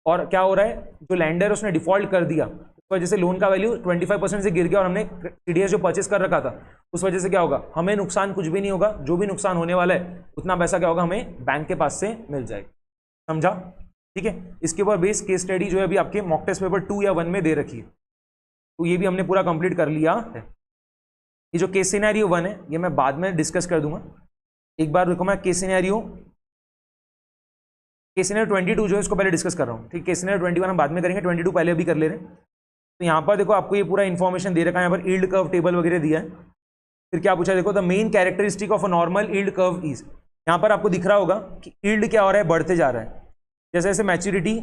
और क्या हो रहा है, जो लैंडर उसने डिफॉल्ट कर दिया, उस वजह से लोन का वैल्यू 25% से गिर गया, और हमने सीडीएस जो परचेस कर रखा था उस वजह से क्या होगा, हमें नुकसान कुछ भी नहीं होगा, जो भी नुकसान होने वाला है उतना पैसा क्या होगा हमें बैंक के पास से मिल जाएगा। समझा? ठीक है, इसके ऊपर बेस केस स्टडी जो है अभी आपके मॉक टेस्ट पेपर 2 या 1 में दे रखी है, तो ये भी हमने पूरा कंप्लीट कर लिया है। ये जो केस सिनेरियो 1 है ये मैं बाद में डिस्कस कर दूंगा, एक बार रुको, मैं केस सिनेरियो 22 जो है इसको पहले डिस्कस कर रहा हूँ, ठीक। केस सिनेरियो 21 हम बाद में करेंगे, 22 पहले अभी कर ले रहे हैं। तो यहाँ पर देखो आपको ये पूरा इन्फॉर्मेशन दे रखा है, यहाँ पर यील्ड कर्व टेबल वगैरह दिया है। फिर क्या पूछा देखो, the main characteristic of a normal yield curve is, यहाँ पर आपको दिख रहा होगा कि यील्ड क्या हो रहा है, बढ़ते जा रहा है, जैसे जैसे मैच्योरिटी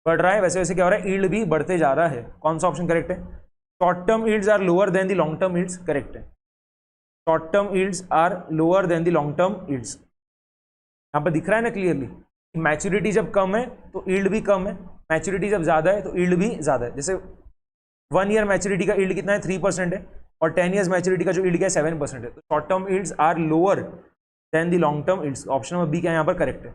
बढ़ रहा है वैसे वैसे क्या हो रहा है, यील्ड भी बढ़ते जा रहा है। कौन सा ऑप्शन करेक्ट है? Short term yields are lower than the long term yields, correct है। Short term yields are lower than the long term yields, यहाँ पर दिख रहा है ना क्लियरली, मैच्योरिटी जब कम है तो यील्ड भी कम है, मैच्योरिटी जब ज्यादा है तो यील्ड भी ज्यादा है। जैसे 1 ईयर मैच्योरिटी का यील्ड कितना है 3% है, और 10 ईयर्स मैच्योरिटी का जो यील्ड क्या है 7% है, तो short term yields are lower than the long term yields, option number B क्या यहाँ पर करेक्ट है।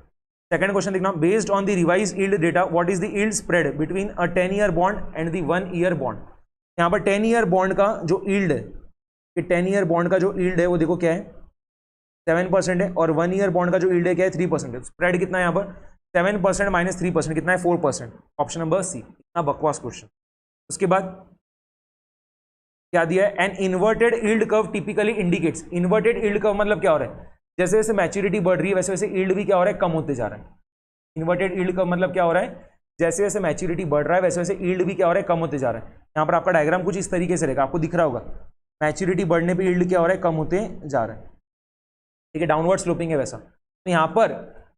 सेकंड क्वेश्चन देखना, based on the revise yield data what is the yield spread between a 10 year bond and the 1 year bond. यहाँ पर 10 ईयर बॉन्ड का जो यील्ड है, 10 ईयर बॉन्ड का जो यील्ड है वो देखो क्या है 7% है, और 1 ईयर बॉन्ड का जो यील्ड है क्या है 3% है। स्प्रेड कितना है यहाँ पर 7% माइनस 3% कितना है 4%, ऑप्शन नंबर सी। इतना बकवास क्वेश्चन। उसके बाद क्या दिया है, an inverted yield curve typically indicates. Inverted yield curve मतलब क्या हो रहा है, जैसे जैसे मैच्योरिटी बढ़ रही है वैसे वैसे यील्ड भी क्या हो रहा है, कम होते जा रहा है। इन्वर्टेड यील्ड कर्व मतलब क्या हो रहा है, जैसे जैसे मैच्योरिटी बढ़ रहा है वैसे वैसे यील्ड भी क्या हो रहा है, कम होते जा रहा है। यहाँ पर आपका डायग्राम कुछ इस तरीके से रहेगा, आपको दिख रहा होगा मैच्योरिटी बढ़ने पर यील्ड क्या हो रहा है, कम होते जा रहा है, ठीक है, डाउनवर्ड स्लोपिंग है वैसा। तो यहाँ पर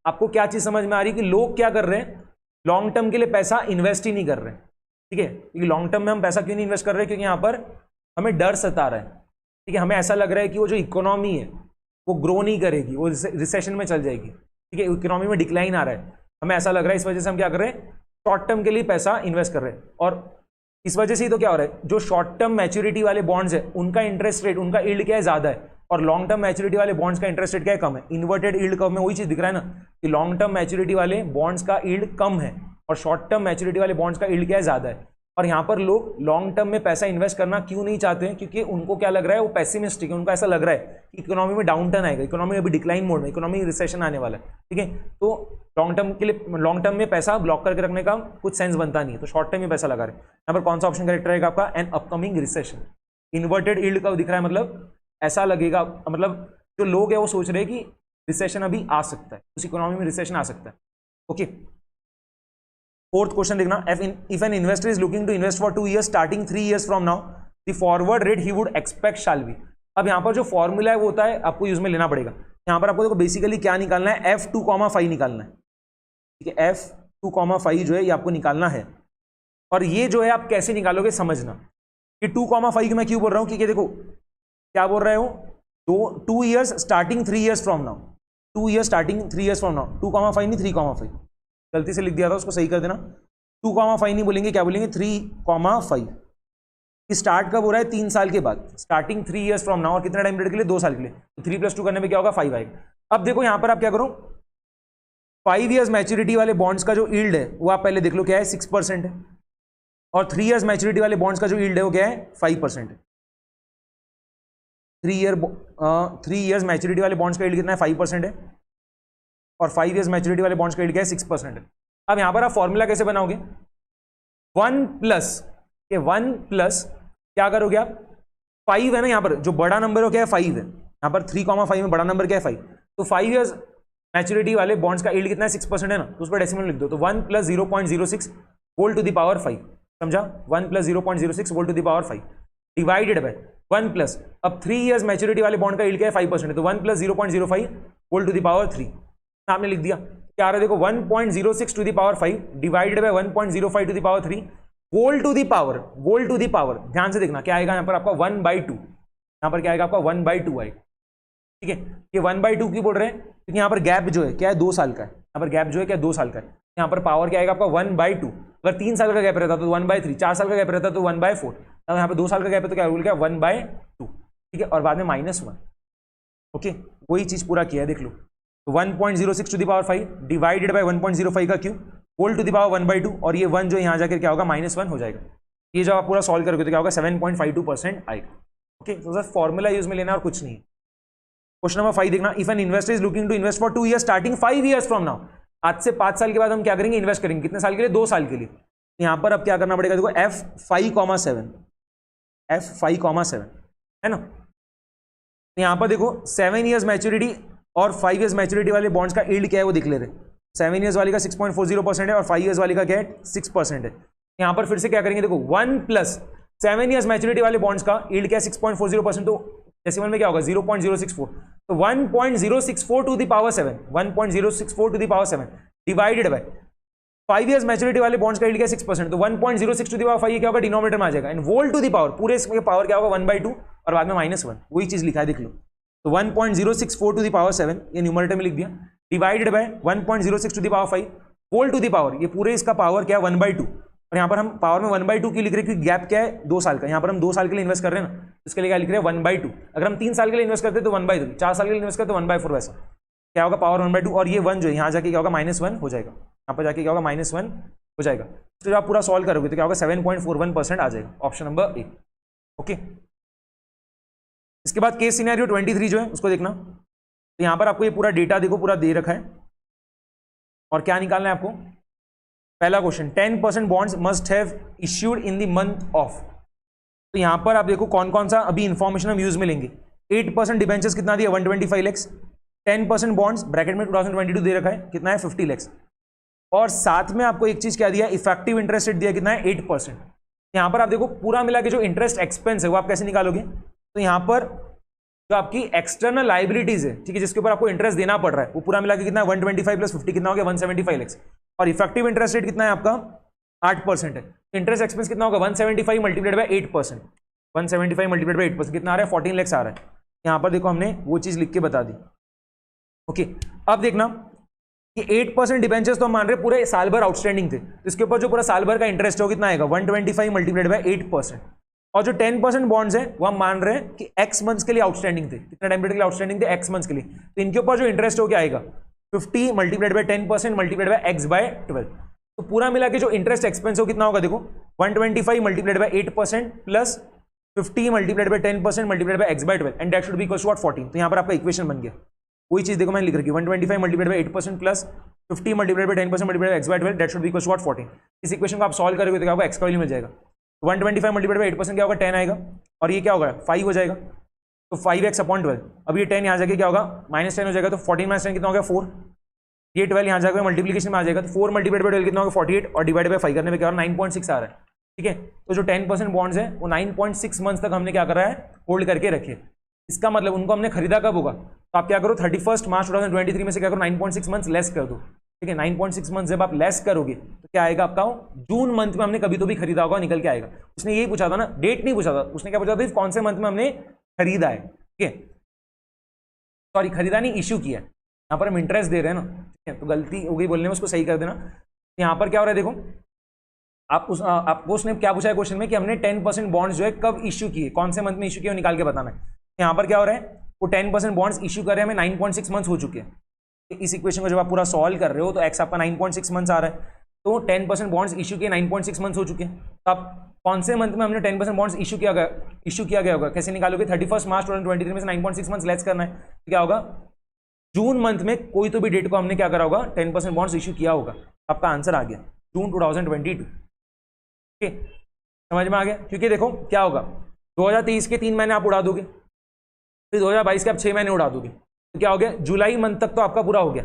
आपको क्या चीज समझ में आ रही है कि लोग क्या कर रहे हैं, लॉन्ग टर्म के लिए पैसा इन्वेस्ट ही नहीं कर रहे, ठीक है। क्योंकि लॉन्ग टर्म में हम पैसा क्यों नहीं इन्वेस्ट कर रहे, क्योंकि यहाँ पर हमें डर सता रहा है, ठीक है। हमें ऐसा लग रहा है कि वो जो इकोनॉमी है वो ग्रो नहीं करेगी, वो रिसेशन में चल जाएगी, ठीक है, इकोनॉमी में डिक्लाइन आ रहा है, हमें ऐसा लग रहा है, इस वजह से हम क्या कर रहे हैं, शॉर्ट टर्म के लिए पैसा इन्वेस्ट कर रहे हैं। और इस वजह से ही तो क्या हो रहा है, जो शॉर्ट टर्म मैच्योरिटी वाले बॉन्ड्स है उनका इंटरेस्ट रेट, उनका यील्ड क्या है ज्यादा है, और लॉन्ग टर्म मैच्योरिटी वाले बॉन्ड्स का इंटरेस्ट रेट क्या है, कम है। इन्वर्टेड यील्ड कर्व में वही चीज दिख रहा है ना कि लॉन्ग टर्म मैच्योरिटी वाले बॉन्ड्स का यील्ड कम है और शॉर्ट टर्म मैच्योरिटी वाले बॉन्ड्स का यील्ड क्या है, ज्यादा है। और यहाँ पर लोग लॉन्ग टर्म में पैसा इन्वेस्ट करना क्यों नहीं चाहते हैं, क्योंकि उनको क्या लग रहा है, वो पेसिमिस्टिक है, उनको ऐसा लग रहा है कि इकोनॉमी में डाउन टर्न आएगा, इकोनॉमी अभी डिक्लाइन मोड में, इकोनॉमी रिसेशन आने वाला है, ठीक है। तो लॉन्ग टर्म के लिए, लॉन्ग टर्म में पैसा ब्लॉक करके रखने का कुछ सेंस बनता नहीं है, तो शॉर्ट टर्म में पैसा लगा रहे हैं। यहाँ पर कौन सा ऑप्शन करेक्ट रहेगा आपका, an upcoming recession. Inverted yield curve दिख रहा है, मतलब ऐसा लगेगा, मतलब जो लोग है वो सोच रहे हैं कि रिसेशन अभी आ सकता है, उस इकोनॉमी में रिसेशन आ सकता है, ओके। फोर्थ क्वेश्चन देखना, if an investor is looking to invest for 2 years starting 3 years from now the forward rate he would expect shall be. अब यहाँ पर जो फॉर्मूला है वो होता है, आपको यूज में लेना पड़ेगा। यहाँ पर आपको देखो बेसिकली क्या निकालना है, F2,5 निकालना है, ठीक है। F2,5 जो है ये आपको निकालना है, और ये जो है आप कैसे निकालोगे समझना कि 2,5 मैं क्यों बोल रहा हूँ, क्योंकि देखो क्या बोल रहे हो, 2 years starting 3 years from now, 2 years starting 3 years from now, 2,5 नहीं 3,5, गलती से लिख दिया था, उसको सही कर देना। 2,5 नहीं बोलेंगे, क्या बोलेंगे 3,5। स्टार्ट कब हो रहा है, 3 साल के बाद, स्टार्टिंग 3 years फ्रॉम नाउ, और कितना टाइम पीरियड के लिए, 2 साल के लिए, तो 3 + 2 करने में क्या होगा 5 आएगा। अब देखो यहाँ पर आप क्या करो, 5 years मैच्योरिटी वाले बॉन्ड्स का जो यील्ड है वो आप पहले देख लो क्या है, 6% है, और 3 years मैच्योरिटी वाले बॉन्ड्स का जो यील्ड है वो क्या है 5% है। 3 ईयर्स मैच्योरिटी वाले बॉन्ड्स का यील्ड कितना है 5% है, और 5 ईयर्स मैच्योरिटी वाले बॉन्ड्स का यील्ड क्या है 6% है। अब यहां पर आप फॉर्मूला कैसे बनाओगे, 1 प्लस क्या करोगे आप, 5 है ना, यहां पर जो बड़ा नंबर हो क्या है 5 है, यहां पर 3,5 में बड़ा नंबर क्या है 5, तो 5 ईयर्स मैच्योरिटी वाले बॉन्ड्स का यील्ड कितना है 6% है ना, तो उस पर डेसिमल लिख दो, तो 1 plus 0.06 whole to the power 5, समझा, 1 plus 0.06 whole to the power 5 divided by 1 plus, अब 3 ईयर्स मैच्योरिटी वाले बॉन्ड का यील्ड क्या है 5% है, तो 1 plus 0.05 whole to the power 3 आपने लिख दिया, क्या आ रहा है देखो 1.06 to the power 5 divided by 1.05 to the power 3 whole to the power, ध्यान से देखना क्या आएगा यहां पर आपका 1/2, यहां पर क्या आएगा आपका 1/2 आएगा, ठीक है। ये 1/2 क्यों बोल रहे हैं, क्योंकि यहां पर गैप जो है क्या है 2 साल का है, यहां पर गैप जो है क्या 2 साल का है, यहां पर पावर क्या आएगा आपका 1/2, अगर 3 साल का गैप रहता तो 1/3, 4 साल का गैप रहता तो 1/4, अब यहां पर 2 साल का गैप है तो क्या रूल क्या 1/2, ठीक है, और बाद में -1, ओके, वही चीज पूरा किया है देख लो, तो 1.06 to the power 5 divided by 1.05 का cube whole to the power 1/2, और ये 1 जो यहाँ जाकर क्या होगा -1 हो जाएगा, ये जब आप पूरा सॉल्व करोगे तो क्या होगा 7.52% आएगा, ओके। तो सर फॉर्मूला यूज में लेना और कुछ नहीं है। क्वेश्चन नंबर 5 देखना, if an investor is looking to invest for 2 years starting 5 years from now, आज से 5 साल के बाद हम क्या करेंगे, इन्वेस्ट करेंगे, कितने साल के लिए 2 साल के लिए, यहाँ पर अब क्या करना पड़ेगा देखो F5,7 है ना, यहाँ पर देखो 7 ईयर्स मैच्योरिटी और 5 ईयर्स मैच्योरिटी वाले बॉन्ड्स का यील्ड क्या है वो देख ले रहे, 7 ईयर्स वाली का 6.40% है और 5 ईयर्स वाली का क्या है 6% है। यहां पर फिर से क्या करेंगे देखो 1 प्लस 7 ईयर्स मैच्योरिटी वाले बॉन्ड्स का यील्ड क्या है 6.40%, तो डेसिमल में क्या होगा 0.064, तो 1.064 to the power 7, 1.064 to the power 7 divided by 5 years maturity वाले बॉन्ड्स का यील्ड क्या है 6%, तो 1.06 टू द पावर 5 क्या होगा डिनोमिनेटर में आ जाएगा, and whole to the power पूरे इसमें पावर क्या होगा 1/2 और बाद में -1, वही चीज लिखा है देख लो, तो 1.064 टू द पावर 7 ये न्यूमरेटर में लिख दिया divided by 1.06 to the power 5 whole to the power, ये पूरे इसका पावर क्या है 1/2, और यहाँ पर हम पावर में 1/2 की लिख रहे हैं क्योंकि गैप क्या है 2 साल का, यहाँ पर हम 2 साल के लिए इन्वेस्ट कर रहे हैं ना, इसके लिए क्या लिख रहे हैं 1/2, अगर हम 3 साल के लिए इन्वेस्ट करते तो 1/3, 4 साल के लिए इन्वेस्ट करते तो 1/4, वैसा क्या होगा पावर 1/2, और ये 1 जो है यहाँ जाके क्या होगा -1 हो जाएगा, यहाँ पर जाके क्या होगा -1 हो जाएगा, तो जब आप पूरा सॉल्व करोगे तो क्या होगा 7.41% आ जाएगा, ऑप्शन नंबर ए, ओके। इसके बाद केस सिनेरियो 23 जो है उसको देखना, तो यहां पर आपको ये पूरा डेटा देखो पूरा दे रखा है, और क्या निकालना है आपको, पहला question 10% bonds must have issued in the month of, तो यहां पर आप देखो कौन कौन सा अभी इंफॉर्मेशन हम यूज में लेंगे, 8% डिबेंचर्स कितना दिया 125 लाख, 10% बॉन्ड्स ब्रैकेट में 2022 दे रखा है कितना है 50 लाख, और साथ में आपको एक चीज क्या दिया इफेक्टिव इंटरेस्ट रेट दिया कितना है 8%। यहां पर आप देखो पूरा मिला के जो इंटरेस्ट एक्सपेंस है वो आप कैसे निकालोगे, तो यहां पर जो आपकी एक्सटर्नल लाइबिलिटीज है, ठीक है, जिसके ऊपर आपको इंटरेस्ट देना पड़ रहा है वो पूरा मिला के कितना है 125 प्लस 50 कितना हो गया 175 लाख, और इफेक्टिव इंटरेस्ट रेट कितना है आपका 8% है, इंटरेस्ट एक्सपेंस कितना होगा 175 मल्टीप्लाइड बाय 8%, 175 मल्टीप्लाइड बाय 8% कितना आ रहा है 14 लाख आ रहा है, यहां पर देखो हमने वो चीज लिख के बता दी, ओके। अब देखना कि 8% डिबेंचर्स तो हम मान रहे पूरे साल भर आउटस्टैंडिंग थे, इसके ऊपर जो पूरा साल भर का इंटरेस्ट हो कितना आएगा 125 मल्टीप्लाइड बाय 8%, और जो 10% बॉन्ड्स है वो हम मान रहे हैं कि x मंथ्स के लिए आउटस्टैंडिंग थे, कितना टाइम पीरियड के लिए आउटस्टैंडिंग थे x मंथ्स के लिए, तो इनके ऊपर जो इंटरेस्ट हो क्या आएगा 50 multiplied by 10% multiplied by x by 12, तो पूरा मिला के जो इंटरेस्ट एक्सपेंस हो कितना होगा देखो 125 multiplied by 8% plus 50 multiplied by 10% multiplied by x by 12 and that should be equals to 14, तो यहाँ पर आपका इक्वेशन बन गया, वही चीज देखो मैंने लिख रखी 125 multiplied by 8% plus 50 multiplied by 10% multiplied by x by 12 that should be equals to 14, इस इक्वेशन को आप सॉल्व करोगे तो क्या होगा x का वैल्यू मिल जाएगा, 125 मल्टीप्लाइड बाय 8% क्या होगा 10 आएगा, और ये क्या होगा 5 हो जाएगा, तो 5x अपॉन 12, अब ये 10 यहाँ जाके क्या होगा -10 हो जाएगा, तो 14 - 10 कितना हो गया 4, ये 12 यहाँ जाकर मल्टीप्लिकेशन में आ जाएगा, तो 4 मल्टीप्लाइड बाय 12 कितना होगा 48, और डिवाइड बाय 5 करने में क्या हो रहा है 9.6 आ रहा है, ठीक है। तो जो 10% बॉन्ड्स है वो 9.6 मंथ्स तक हमने क्या करा है होल्ड करके रखे, इसका मतलब उनको हमने खरीदा कब होगा, तो आप क्या करो 31 मार्च 2023 में से क्या करो 9.6 मंथ्स लेस कर दो, ठीक है, 9.6 मंथ जब आप लेस करोगे तो क्या आएगा आपका जून मंथ में हमने कभी तो भी खरीदा होगा निकल के आएगा, उसने यही पूछा था ना, डेट नहीं पूछा था, उसने क्या पूछा था कौन से मंथ में हमने खरीदा है, ठीक है, सॉरी खरीदा नहीं इश्यू किया है, यहाँ पर हम इंटरेस्ट दे रहे हैं ना, ठीक है, तो गलती हो गई बोलने में, उसको सही कर देना। यहाँ पर क्या हो रहा है देखो आपको उसने क्या पूछा है क्वेश्चन में कि हमने 10% बॉन्ड्स जो है कब इश्यू किए, कौन से मंथ में इश्यू किया निकाल के बताना है। यहाँ पर क्या हो रहा है वो 10% बॉन्ड्स इश्यू कर रहे हैं, हमें 9.6 मंथ्स हो चुके हैं, इस इक्वेशन को जब आप पूरा सॉल्व कर रहे हो तो x आपका 9.6 मंथ्स आ रहा है, तो 10% बॉन्ड्स इश्यू किए 9.6 मंथ्स हो चुके हैं, तो आप कौन से मंथ में हमने 10% बॉन्ड्स इशू किया गया होगा, कैसे निकालोगे? 31 मार्च 2023 में से 9.6 मंथ लेस करना है, तो क्या होगा? जून मंथ में कोई तो भी डेट को हमने क्या करा होगा, 10% बॉन्ड्स इशू किया होगा। आपका आंसर आ गया जून 2022। ठीक है, समझ में आ गया? क्योंकि देखो क्या होगा, 2023 के 3 महीने आप उड़ा दोगे, फिर 2022 के आप 6 महीने उड़ा दोगे, तो क्या हो गया? जुलाई मंथ तक तो आपका पूरा हो गया।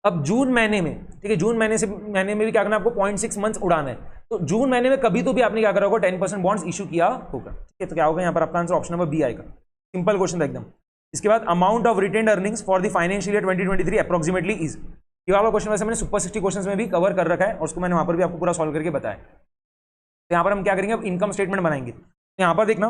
अब जून महीने में, ठीक है, जून महीने में भी क्या करना है आपको? 0.6 मंथ्स उड़ाना है। तो जून महीने में कभी तो भी आपने क्या करा होगा? 10% बॉन्ड्स इशू किया होगा। ठीक है, तो क्या होगा यहाँ पर आपका आंसर ऑप्शन नंबर बी आएगा। सिंपल क्वेश्चन था एकदम। इसके बाद amount of retained earnings for the financial year 2023 approximately is. ये वाला क्वेश्चन वैसे मैंने सुपर 60 क्वेश्चंस में भी कवर कर रखा है और उसको मैंने वहां पर भी आपको पूरा सॉल्व करके बताया। तो यहाँ पर हम क्या करेंगे, अब इनकम स्टेटमेंट बनाएंगे। तो यहाँ पर देखना,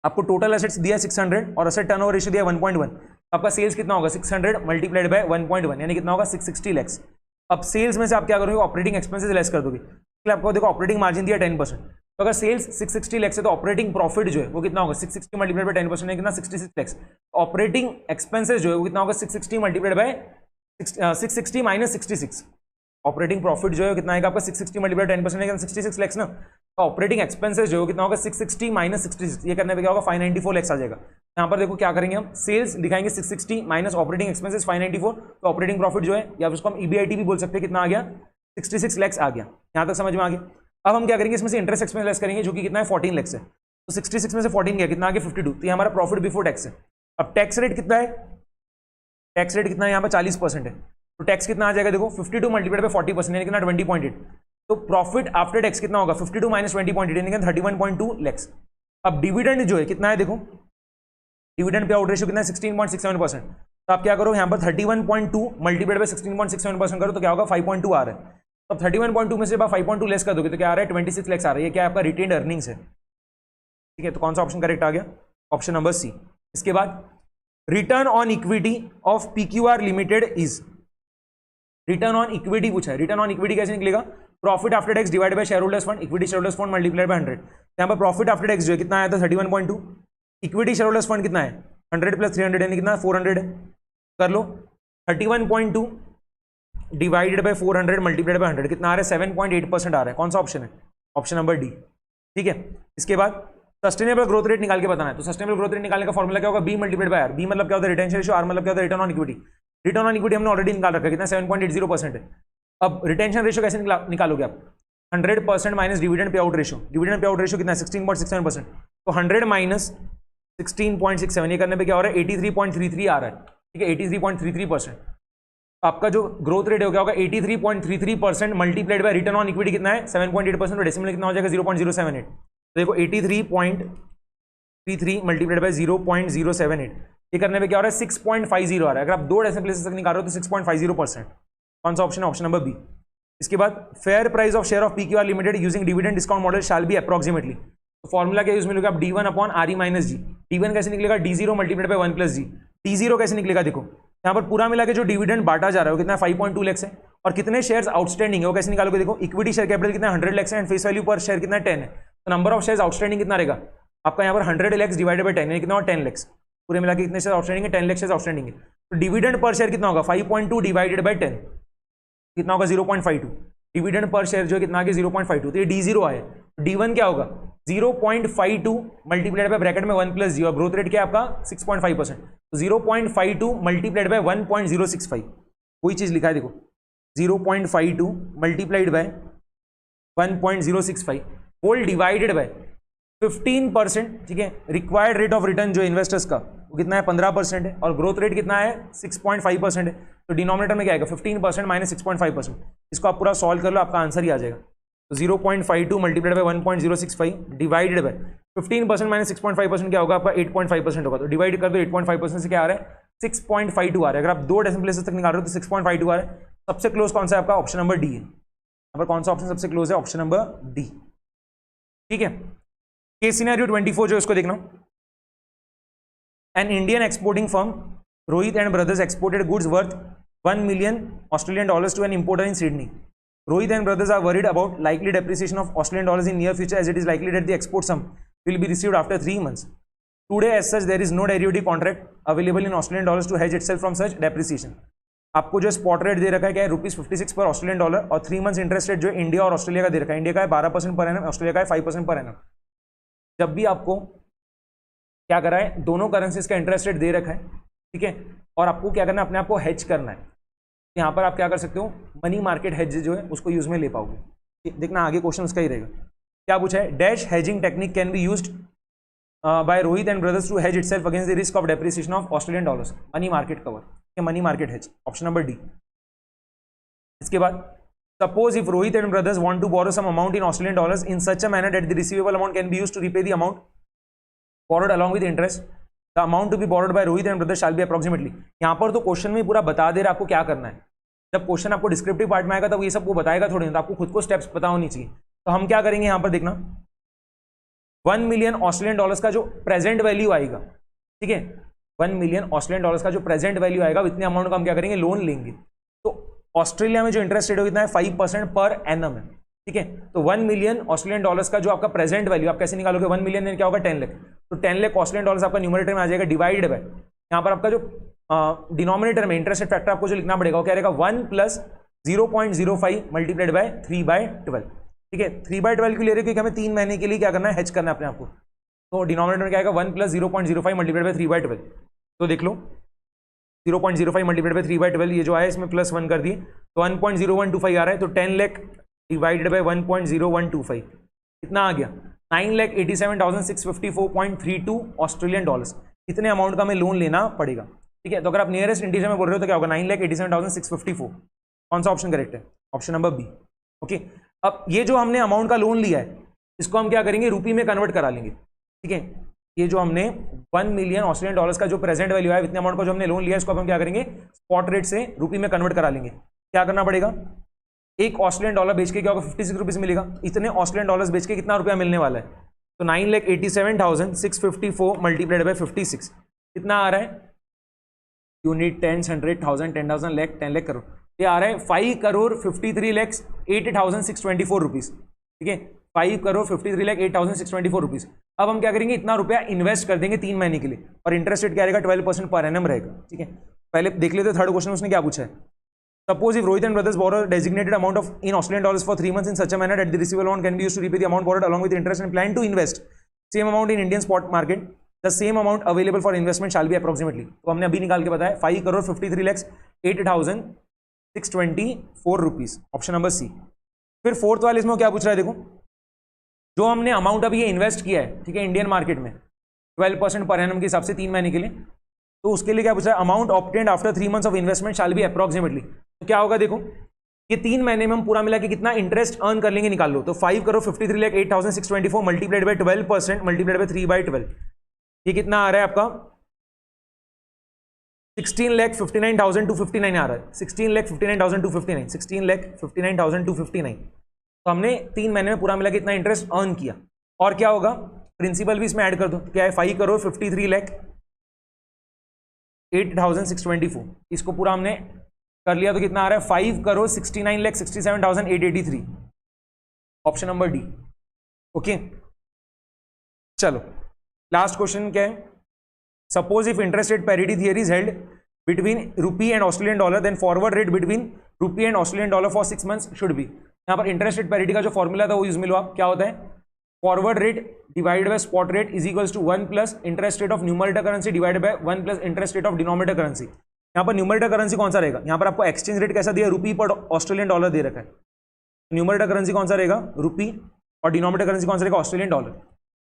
आपको टोटल एसेट्स दिया 600 और एसेट टर्नओवर रेशियो दिया 1.1। आपका सेल्स कितना होगा? 600 मल्टीप्लाइड बाय 1.1 यानी कितना होगा? 660 लैक्स। अब सेल्स में से आप क्या करोगे? ऑपरेटिंग एक्सपेंसेस लेस कर दोगे। इसलिए आपको देखो ऑपरेटिंग मार्जिन दिया 10%। तो अगर सेल्स 660 लैक्स है तो ऑपरेटिंग प्रॉफिट जो है वो कितना होगा? 660 मल्टीप्लाइड बाय 10% कितना? 66 लैक्स। ऑपरेटिंग एक्सपेंसेस जो है वो कितना होगा? 660 multiplied by 660 minus 66। Operating profit जो है कितना आएगा आपका? 660 मल्टीप्लाइड 10% है 66 लैक्स ना। तो ऑपरेटिंग एक्सपेंसेस जो है कितना होगा? 660 माइनस 66। ये करने पे क्या होगा? 594 लैक्स आ जाएगा। यहाँ पर देखो क्या करेंगे हम, सेल्स दिखाएंगे 660 माइनस ऑपरेटिंग एक्सपेंसेस 594। तो ऑपरेटिंग प्रॉफिट जो है या उसको हम ईबीआईटी भी बोल सकते हैं, कितना आ गया? 66 लैक्स आ गया। यहाँ तक समझ में आ गया। अब हम क्या करेंगे, इसमें से इंटरेस्ट एक्सपेंस लेस करेंगे जो कि कितना है? 14 लैक्स है। तो 66 में से 14 गया, कितना आ गया? 52। तो ये हमारा प्रॉफिट बिफोर टैक्स है। अब टैक्स रेट कितना है? टैक्स रेट कितना है यहाँ पर? 40% है। तो टैक्स कितना आ जाएगा? देखो 52 मल्टीप्लाइड बाय 40% यानी कितना? 20.8। तो प्रॉफिट आफ्टर टैक्स कितना होगा? 52 माइनस 20.8 यानी 31.2 लैक्स। अब डिविडेंड जो है कितना है? देखो डिविडेंड पे आउट रेशियो कितना है? 16.67%। तो आप क्या करो यहाँ पर 31.2 मल्टीप्लाइड बाय 16.67% करो तो क्या होगा? 5.2 आ रहा है। तो अब 31.2 में से 5.2 लेस कर दोगे तो क्या आ रहा है? 26 लैक्स आ रहा है। ये क्या आपका रिटेन्ड अर्निंग्स है। ठीक है, तो कौन सा ऑप्शन करेक्ट आ गया? Option number C. इसके बाद return on equity of PQR limited is. Return on equity पूछा है। रिटर्न ऑन इक्विटी कैसे निकलेगा? Profit after tax divide by shareholders fund, equity shareholders fund multiplied by 100। यहाँ पर प्रॉफिट आफ्टर टैक्स जो है कितना आया था? 31.2। इक्विटी शेयर होल्डर्स फंड कितना है? 100 प्लस 300 यानी कितना? 400 है। कर लो 31.2 डिवाइडेड बाय 400 मल्टीप्लाइड बाय 100 कितना आ रहा है? 7.8% आ रहा है। कौन सा ऑप्शन है? Option number D. ठीक है, इसके बाद सस्टेनेबल ग्रोथ रेट निकाल के बताना है। तो सस्टेनेबल ग्रोथ रेट निकालने का फॉर्मूला क्या होगा? B multiplied by R. B मतलब क्या होता है? Retention ratio. आर मतलब क्या होता है? Return on equity. Return on equity हमने ऑलरेडी निकाल रखा है, कितना? 7.80% है। अब रिटेंशन रेशियो कैसे निकालोगे आप? 100% minus dividend pay out ratio. Dividend pay out ratio कितना है? 16.67%। तो 100 माइनस 16.67 ये करने पे क्या हो रहा है? 83.33 आ रहा है। ठीक है, 83.33%। आपका जो ग्रोथ रेट हो गया होगा 83.33% multiplied by return on equity कितना है? 7.8%। डेसिमल कितना हो जाएगा? 0.078। तो देखो 83.33 मल्टीप्लाइड बाय 0.078 ये करने पे क्या हो रहा है? 6.50 आ रहा है। अगर आप 2 डेसिमल प्लेसेस तक निकाल रहे हो तो 6.50%। कौन सा ऑप्शन है? Option number B. इसके बाद fair price of share of PQR limited using dividend discount model shall be approximately. तो फॉर्मूला क्या यूज में लोगे आप? D1 अपॉन RE माइनस जी। D1 कैसे निकलेगा? D0 multiplied by 1 plus ji. D0 कैसे निकलेगा? देखो यहाँ पर पूरा मिला के जो डिविडेंड बांटा जा रहा है वो कितना? 5.2 लैक्स है। और कितने शेयर्स आउटस्टैंडिंग है वो कैसे निकालोगे? देखो इक्विटी शेयर कैपिटल कितना? 100 लैक्स है एंड फेस वैल्यू पर शेयर कितना? 10 है। तो नंबर ऑफ शेयर्स आउटस्टैंडिंग कितना रहेगा आपका? यहाँ पर 100 लैक्स डिवाइडेड बाय 10 यानी कितना? 10 लैक्स। पूरे मिला के कितने शेयर आउटस्टैंडिंग है? 10 लैक्स शेयर आउटस्टैंडिंग है। तो डिविडेंड पर शेयर कितना होगा? 5.2 डिवाइडेड बाय 10 कितना होगा? 0.52। डिविडेंड पर शेयर जो है कितना आ गया? 0.52। तो ये D0 आया। D1 क्या होगा? 0.52 मल्टीप्लाइड बाय ब्रैकेट में 1 प्लस जी और ग्रोथ रेट क्या है आपका? 6.5%। तो 0.52 मल्टीप्लाइड बाय 1.065 कोई चीज लिखा है देखो 0.52 multiplied by 1.065 whole divided by 15%। ठीक है, रिक्वायर्ड रेट ऑफ रिटर्न जो इन्वेस्टर्स का वो कितना है? 15% है और ग्रोथ रेट कितना है? 6.5% है। तो डिनोमिनेटर में क्या आएगा? 15% माइनस 6.5%। इसको आप पूरा सॉल्व कर लो, आपका आंसर ही आ जाएगा। तो 0.52 multiplied by 1.065 divided by 15% minus 6.5% क्या होगा आपका? 8.5% होगा। तो डिवाइड कर दो 8.5% से क्या आ रहा है? 6.52 आ रहा है। अगर आप 2 डेसिमल प्लेसेस तक निकाल रहे हो तो 6.52 आ रहा है। सबसे क्लोज कौन सा है आपका? ऑप्शन नंबर डी है। यहाँ पर कौन सा ऑप्शन सबसे क्लोज है? Option number D. ठीक है, केस सिनेरियो 24 जो इसको देखना। An Indian exporting firm Rohit and brothers exported goods worth $1 million to an importer in Sydney. Rohit and brothers are worried about likely depreciation of Australian dollars in near future as it is likely that the export sum will be received after 3 months. Today as such there is no derivative contract available in Australian dollars to hedge itself from such depreciation. आपको जो स्पॉट रेट दे रखा है क्या है ₹56 पर ऑस्ट्रेलियन डॉलर, और 3 मंथ्स इंटरेस्ट रेट जो है इंडिया और ऑस्ट्रेलिया का दे रखा है। इंडिया का है 12% पर एनम, ऑस्ट्रेलिया का है 5% पर एनम। जब भी आपको क्या करा है, दोनों करेंसीज का इंटरेस्ट रेट दे रखा है, ठीक है, और आपको क्या करना है, अपने आप को हेज करना है। यहाँ पर आप क्या कर सकते हो, मनी मार्केट हेज जो है उसको यूज में ले पाओगे। देखना आगे क्वेश्चन उसका ही रहेगा। क्या पूछा है, dash hedging technique can be used by Rohit and brothers to hedge itself against the risk of depreciation of Australian dollars. Money market cover या money market hedge, option number D. इसके बाद suppose if Rohit and brothers want to borrow some amount in Australian dollars in such a manner that the receivable amount can be used to repay the amount borrowed along with interest, the amount to be borrowed by Rohit and brothers shall be approximately। यहाँ पर तो क्वेश्चन में पूरा बता दे रहा आपको क्या करना है। जब क्वेश्चन आपको डिस्क्रिप्टिव पार्ट में आएगा तब ये सब वो बताएगा थोड़ी, तो आपको खुद को स्टेप्स पता होनी चाहिए। तो हम क्या करेंगे यहाँ पर देखना, 1 मिलियन ऑस्ट्रेलियन डॉलर्स का जो प्रेजेंट वैल्यू आएगा, ठीक है, 1 मिलियन ऑस्ट्रेलियन डॉलर्स का जो प्रेजेंट वैल्यू आएगा, इतने अमाउंट का हम क्या करेंगे, लोन लेंगे। तो ऑस्ट्रेलिया में जो इंटरेस्ट रेट कितना है 5% पर एनम है, ठीक है। तो 1 मिलियन ऑस्ट्रेलियन डॉलर्स का जो आपका प्रेजेंट वैल्यू, आप कैसे निकालोगे, 1 मिलियन क्या होगा 10 लाख, तो 10 लाख ऑस्ट्रेलियन डॉलर्स आपका न्यूमरेटर में आ जाएगा, डिवाइडेड बाय यहाँ पर आपका जो डिनोमिनेटर में इंटरेस्ट रेट फैक्टर आपको जो लिखना पड़ेगा वो क्या रहेगा, 1 + 0.05 मल्टीप्लाइड बाय 3/12, ठीक है। 3/12 क्यों ले रहे हो, क्योंकि हमें 3 महीने के लिए क्या करना है, हेज करना है अपने आपको। तो डिनोमिनेटर में क्या आएगा, 1 + 0.05 मल्टीप्लाइड बाय 3/12। तो देख लो 0.05 मल्टीप्लाइड बाय 3/12, ये जो आया इसमें +1 कर दिए तो 1.0125 आ रहा है। तो 10 लाख डिवाइडेड बाय 1.0125 कितना आ गया, 9,87,654.32 ऑस्ट्रेलियन डॉलर्स। इतने अमाउंट का हमें लोन लेना पड़ेगा, ठीक है। तो अगर आप नियरेस्ट इंटीजर में बोल रहे हो तो क्या होगा, 9,87,654। कौन सा ऑप्शन करेक्ट है, ऑप्शन नंबर बी, ओके। अब ये जो हमने अमाउंट का लोन लिया है इसको हम क्या करेंगे, रुपी में कन्वर्ट करा लेंगे, ठीक है। ये जो हमने 1 मिलियन ऑस्ट्रेलियन डॉलर्स का जो प्रेजेंट वैल्यू है, इतने अमाउंट का जो हमने लोन लिया इसको हम क्या करेंगे, स्पॉट रेट से रुपी में कन्वर्ट करा लेंगे। क्या करना पड़ेगा, एक ऑस्ट्रेलियन डॉलर बेच के क्या होगा, 56 रुपीज मिलेगा। इतने ऑस्ट्रेलियन डॉलर्स बेच के कितना रुपया मिलने वाला है, तो 9,87,654 मल्टीप्लाइड बाय 56 कितना आ रहा है, यूनिट 10, 100, 1000, 10,000, लाख, 10 लाख करोड़, ये आ रहा है 5,53,08,624 रुपीज, ठीक है। 5,53,08,624 रुपीज। अब हम क्या करेंगे, इतना रुपया इन्वेस्ट कर देंगे 3 महीने के लिए, और इंटरेस्ट रेट क्या रहेगा, 12% पर एनम रहेगा, ठीक है। पहले देख लेते थर्ड क्वेश्चन उसने क्या पूछा है। Suppose if Rohit and brothers borrow designated amount of in Australian dollars for 3 months in such a manner that the receivable amount can be used to repay the amount borrowed along with the interest and plan to invest same amount in Indian spot market, the same amount available for investment shall be approximately। तो हमने अभी निकाल के बताया 5,53,08,624 रुपीज, ऑप्शन नंबर सी। फिर फोर्थ वाले इसमें क्या पूछ रहा है, देखो जो हमने अमाउंट अभी ये इन्वेस्ट किया है, ठीक है, इंडियन मार्केट में 12% पर एनम के हिसाब से 3 महीने के लिए, तो उसके लिए क्या पूछ रहा है, amount obtained after 3 months of investment shall be approximately. तो क्या होगा, देखो ये 3 महीने में हम पूरा मिला के कितना इंटरेस्ट अर्न कर लेंगे, निकाल लो। तो 5,53,08,624 मल्टीप्लाइड बाय 12% मल्टीप्लाइड बाय 3/12, ये कितना आ रहा है आपका, 16,59,259 आ रहा है, 16,59,259, 16,59,259। तो हमने 3 महीने में पूरा मिला के इतना इंटरेस्ट अर्न किया। और क्या होगा, प्रिंसिपल भी इसमें ऐड कर दो, क्या है 5,53,08,624, इसको पूरा हमने कर लिया तो कितना आ रहा है, 5,69,67,883, ऑप्शन नंबर डी, ओके। चलो लास्ट क्वेश्चन क्या है, suppose if interest rate parity theory is held between rupee and Australian dollar then forward rate between rupee and Australian dollar for 6 months should be. यहाँ पर इंटरेस्ट रेट पैरिटी का जो फॉर्मूला था वो यूज में लो आप, क्या होता है, forward rate divided by spot rate is equals to 1 + interest rate of numerator currency divided by 1 + interest rate of denominator currency. यहाँ पर न्यूमरेटर करेंसी कौन सा रहेगा, यहाँ पर आपको एक्सचेंज रेट कैसा दिया, रुपी पर ऑस्ट्रेलियन डॉलर दे रखा है। न्यूमरेटर करेंसी कौन सा रहेगा, रुपी, और डिनोमिनेटर करेंसी कौन सा रहेगा, ऑस्ट्रेलियन डॉलर,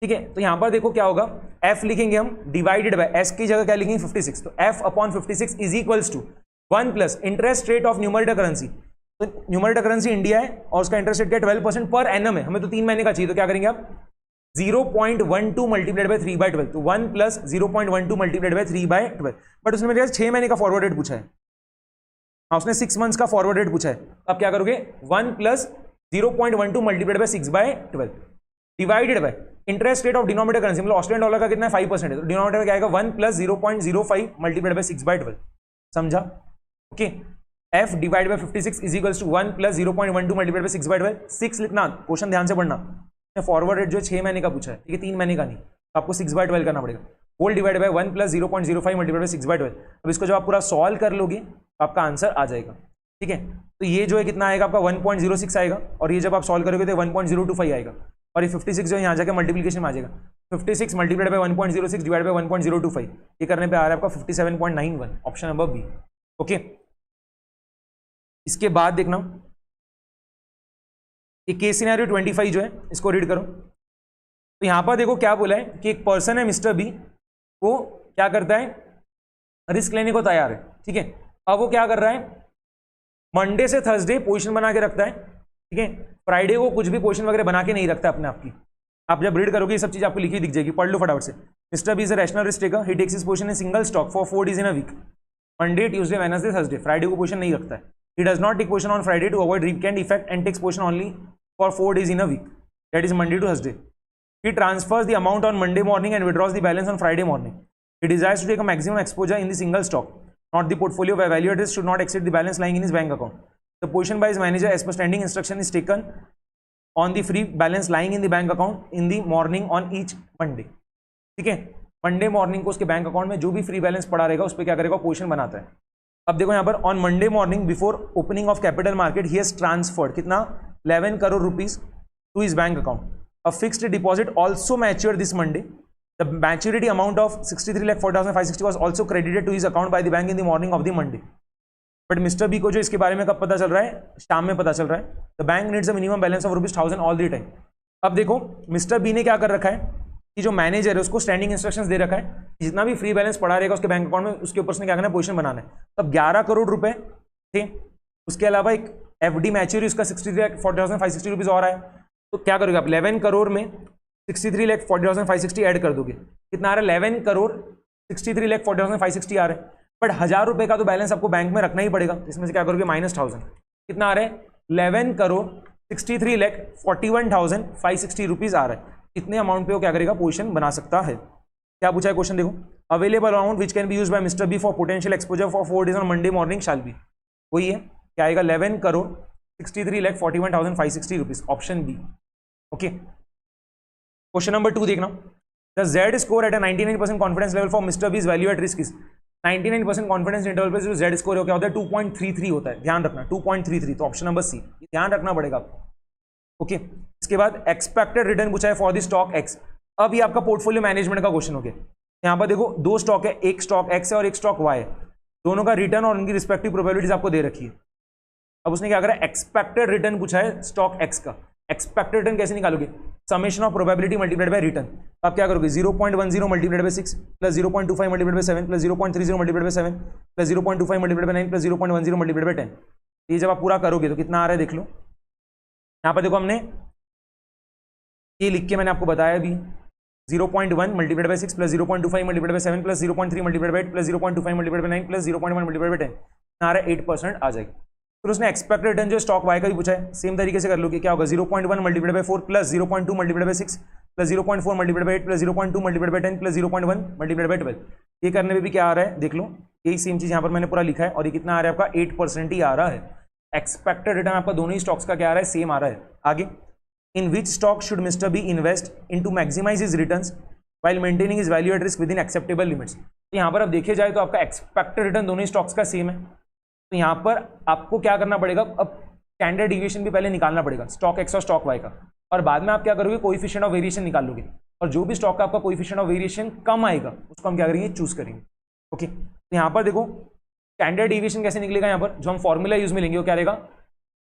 ठीक है। तो यहाँ पर देखो क्या होगा, एफ लिखेंगे हम डिवाइडेड बाय, एस की जगह क्या लिखेंगे 56, तो F upon 56 is equals to 1 + interest rate of numerator currency. तो न्यूमरेटर करेंसी इंडिया है और उसका इंटरेस्ट रेट क्या 12% पर एनम है, हमें तो 3 महीने का चाहिए, तो क्या करेंगे आप 0.12 मल्टीप्लाइड बाय 3/12, तो 1 + 0.12 मल्टीप्लाइड बाय 3/12। बट उसने मेरे 6 महीने का फॉरवर्ड रेट पूछा है, हाँ उसने 6 मंथ्स का फॉरवर्ड रेट पूछा है। अब क्या करोगे, 1 + 0.12 multiplied by 6/12 divided by interest rate of denominator currency, मतलब ऑस्ट्रेलियन डॉलर का कितना है 5% है, तो डिनोमिनेटर क्या आएगा 1 + 0.05 मल्टीप्लाइड बाय 6/12, समझा, okay. f divide by 56 is equals to 1 + 0.12 multiplied by 6/12, 6 लिखना, क्वेश्चन ध्यान से पढ़ना, फॉरवर्ड रेट जो 6 महीने का पूछा है, ठीक है, 3 महीने का नहीं, तो आपको 6/12 करना पड़ेगा। Whole divide by 1 plus 0.05 multiplied by 6/12। अब इसको जब आप पूरा सॉल्व कर लोगे तो आपका आंसर आ जाएगा, ठीक है। तो ये जो है कितना आएगा आपका 1.06 आएगा, और ये जब आप सॉल्व करोगे तो 1.025 आएगा, और ये 56 जो है यहाँ जाकर मल्टीप्लिकेशन में आ जाएगा। 56 मल्टीप्लाइड बाय 1.06 डिवाइड बाय 1.025, ये करने पे आ रहा है आपका 57.91, ऑप्शन नंबर बी। ओके, इसके बाद देखना ये केस सिनेरियो 25 जो है इसको रीड करो। तो यहां पर देखो क्या बोला है कि एक पर्सन है मिस्टर बी, वो क्या करता है, रिस्क लेने को तैयार है, ठीक है। अब वो क्या कर रहा है, मंडे से थर्सडे पोजीशन बना के रखता है, ठीक है। फ्राइडे को कुछ भी पोजीशन वगैरह बना के नहीं रखता अपने आप की। आप जब रीड करोगे ये सब चीज आपको लिखी दिख जाएगी, पढ़ लो फटाफट से। Mister B is a rational risk taker, he takes his position in single stock for 4 days in a week, Monday Tuesday Wednesday Thursday. Friday को पोजीशन नहीं रखता है। He does not take position on Friday to avoid weekend effect and takes position only for 4 days in a week, that is Monday to Thursday. He transfers the amount on Monday morning and withdraws the balance on Friday morning. He desires to take a maximum exposure in the single stock, not the portfolio where value at risk should not exceed the balance lying in his bank account. The position by his manager as per standing instruction is taken on the free balance lying in the bank account in the morning on each Monday. ठीक है, मंडे मॉर्निंग को उसके बैंक अकाउंट में जो भी फ्री बैलेंस पड़ा रहेगा उस पर क्या करेगा, पोजीशन बनाता है। अब देखो यहाँ पर on Monday morning before opening of capital market he has transferred कितना 11 crore rupees to his bank account. A fixed deposit also matured this Monday. The maturity amount of 63,40,560 was also credited to his account by the bank in the morning of the Monday. But Mr. B को जो इसके बारे में कब पता चल रहा है, शाम में पता चल रहा है। The bank needs a minimum balance of ₹1,000 all the time. अब देखो मिस्टर बी ने क्या कर रखा है कि जो मैनेजर है उसको स्टैंडिंग इंस्ट्रक्शंस दे रखा है, जितना भी फ्री बैलेंस पड़ा रहेगा उसके बैंक अकाउंट में उसके ऊपर उसने क्या करना है, पोजीशन बनाना है। तब 11 करोड़ रुपए थे, उसके अलावा एक FD मैच्योर उसका 63,40,560 रुपीज और आया। तो क्या करोगे आप, 11 करोड़ में 63,40,560 ऐड कर दोगे, कितना आ रहा है 11 करोड़ 63,40,560 आ रहा है। बट 1,000 रुपए का तो बैलेंस आपको बैंक में रखना ही पड़ेगा, इसमें से क्या करोगे -1,000, कितना आ रहा है 11 करोड़ 63,41,560 रुपीज आ रहा है। इतने अमाउंट पे वो क्या करेगा, पोजीशन बना सकता है। क्या पूछा है क्वेश्चन देखो, available amount which can be used by mister B for potential exposure for 4 days on Monday morning shall be, वही है क्या आएगा 11 crore 63,41,560 rupees, option B. Okay, question number 2 देखना। The Z score at a 99% confidence level for mister B is value at risk is 99% confidence interval पे जो जेड स्कोर क्या होता है 2.33 होता है, ध्यान रखना 2.33, तो ऑप्शन नंबर सी, ध्यान रखना पड़ेगा आपको। ओके, इसके बाद एक्सपेक्टेड रिटर्न पूछा है फॉर द स्टॉक एक्स। अब ये आपका पोर्टफोलियो मैनेजमेंट का क्वेश्चन हो गया। यहाँ पर देखो 2 स्टॉक है, एक स्टॉक एक्स है और एक स्टॉक वाई है, दोनों का रिटर्न और उनकी रिस्पेक्टिव प्रोबेबिलिटीज आपको दे रखी है। अब उसने क्या करा, एक्सपेक्टेड रिटर्न पूछा है स्टॉक एक्स का। एक्सपेक्टेड रिटर्न कैसे निकालोगे, summation of probability multiplied by return. तो आप क्या करोगे 0.10 multiplied by 6 plus 0.25 multiplied by 7 plus 0.30 multiplied by 7 plus 0.25 multiplied by 9 plus 0.10 multiplied by 10। ये जब आप पूरा करोगे तो कितना आ रहा है देख लो। यहाँ पर देखो हमने ये लिख के मैंने आपको बताया अभी 0.1 multiplied by 6 plus 0.25 multiplied by 7 plus 0.3 multiplied by 8 plus 0.25 multiplied by 9 plus 0.1 multiplied by 10 आ रहा है 8% आ जाएगा। फिर उसने एक्सपेक्टेड रिटर्न जो स्टॉक वाई का भी पूछा है, सेम तरीके से कर लो कि क्या होगा 0.1 multiplied by 4 plus 0.2 multiplied by 6 plus 0.4 multiplied by 8 plus 0.2 multiplied by 10 plus 0.1 multiplied by 12। ये करने में भी क्या आ रहा है देख लो, यही सेम चीज यहाँ पर मैंने पूरा लिखा है और ये कितना आ रहा है आपका 8% ही आ रहा है। एक्सपेक्टेड रिटर्न आपका दोनों ही स्टॉक्स का क्या आ रहा है, सेम आ रहा है। आगे, in which stock should Mister B invest in to maximize his returns while maintaining his value at risk within acceptable limits। तो यहाँ पर अब देखे जाए तो आपका एक्सपेक्टेड रिटर्न दोनों ही स्टॉक्स का सेम है, तो यहाँ पर आपको क्या करना पड़ेगा, अब स्टैंडर्ड डिविएशन भी पहले निकालना पड़ेगा स्टॉक एक्स और स्टॉक वाई का, और बाद में आप क्या करोगे कोएफिशिएंट ऑफ वेरिएशन निकाल लोगे, और जो भी स्टॉक का आपका कोएफिशिएंट ऑफ वेरिएशन कम आएगा उसको हम क्या करेंगे, चूज करेंगे। ओके, तो यहाँ पर देखो स्टैंडर्ड डिविएशन कैसे निकलेगा, यहाँ पर जो हम फॉर्मूला यूज में लेंगे वो क्या रहेगा,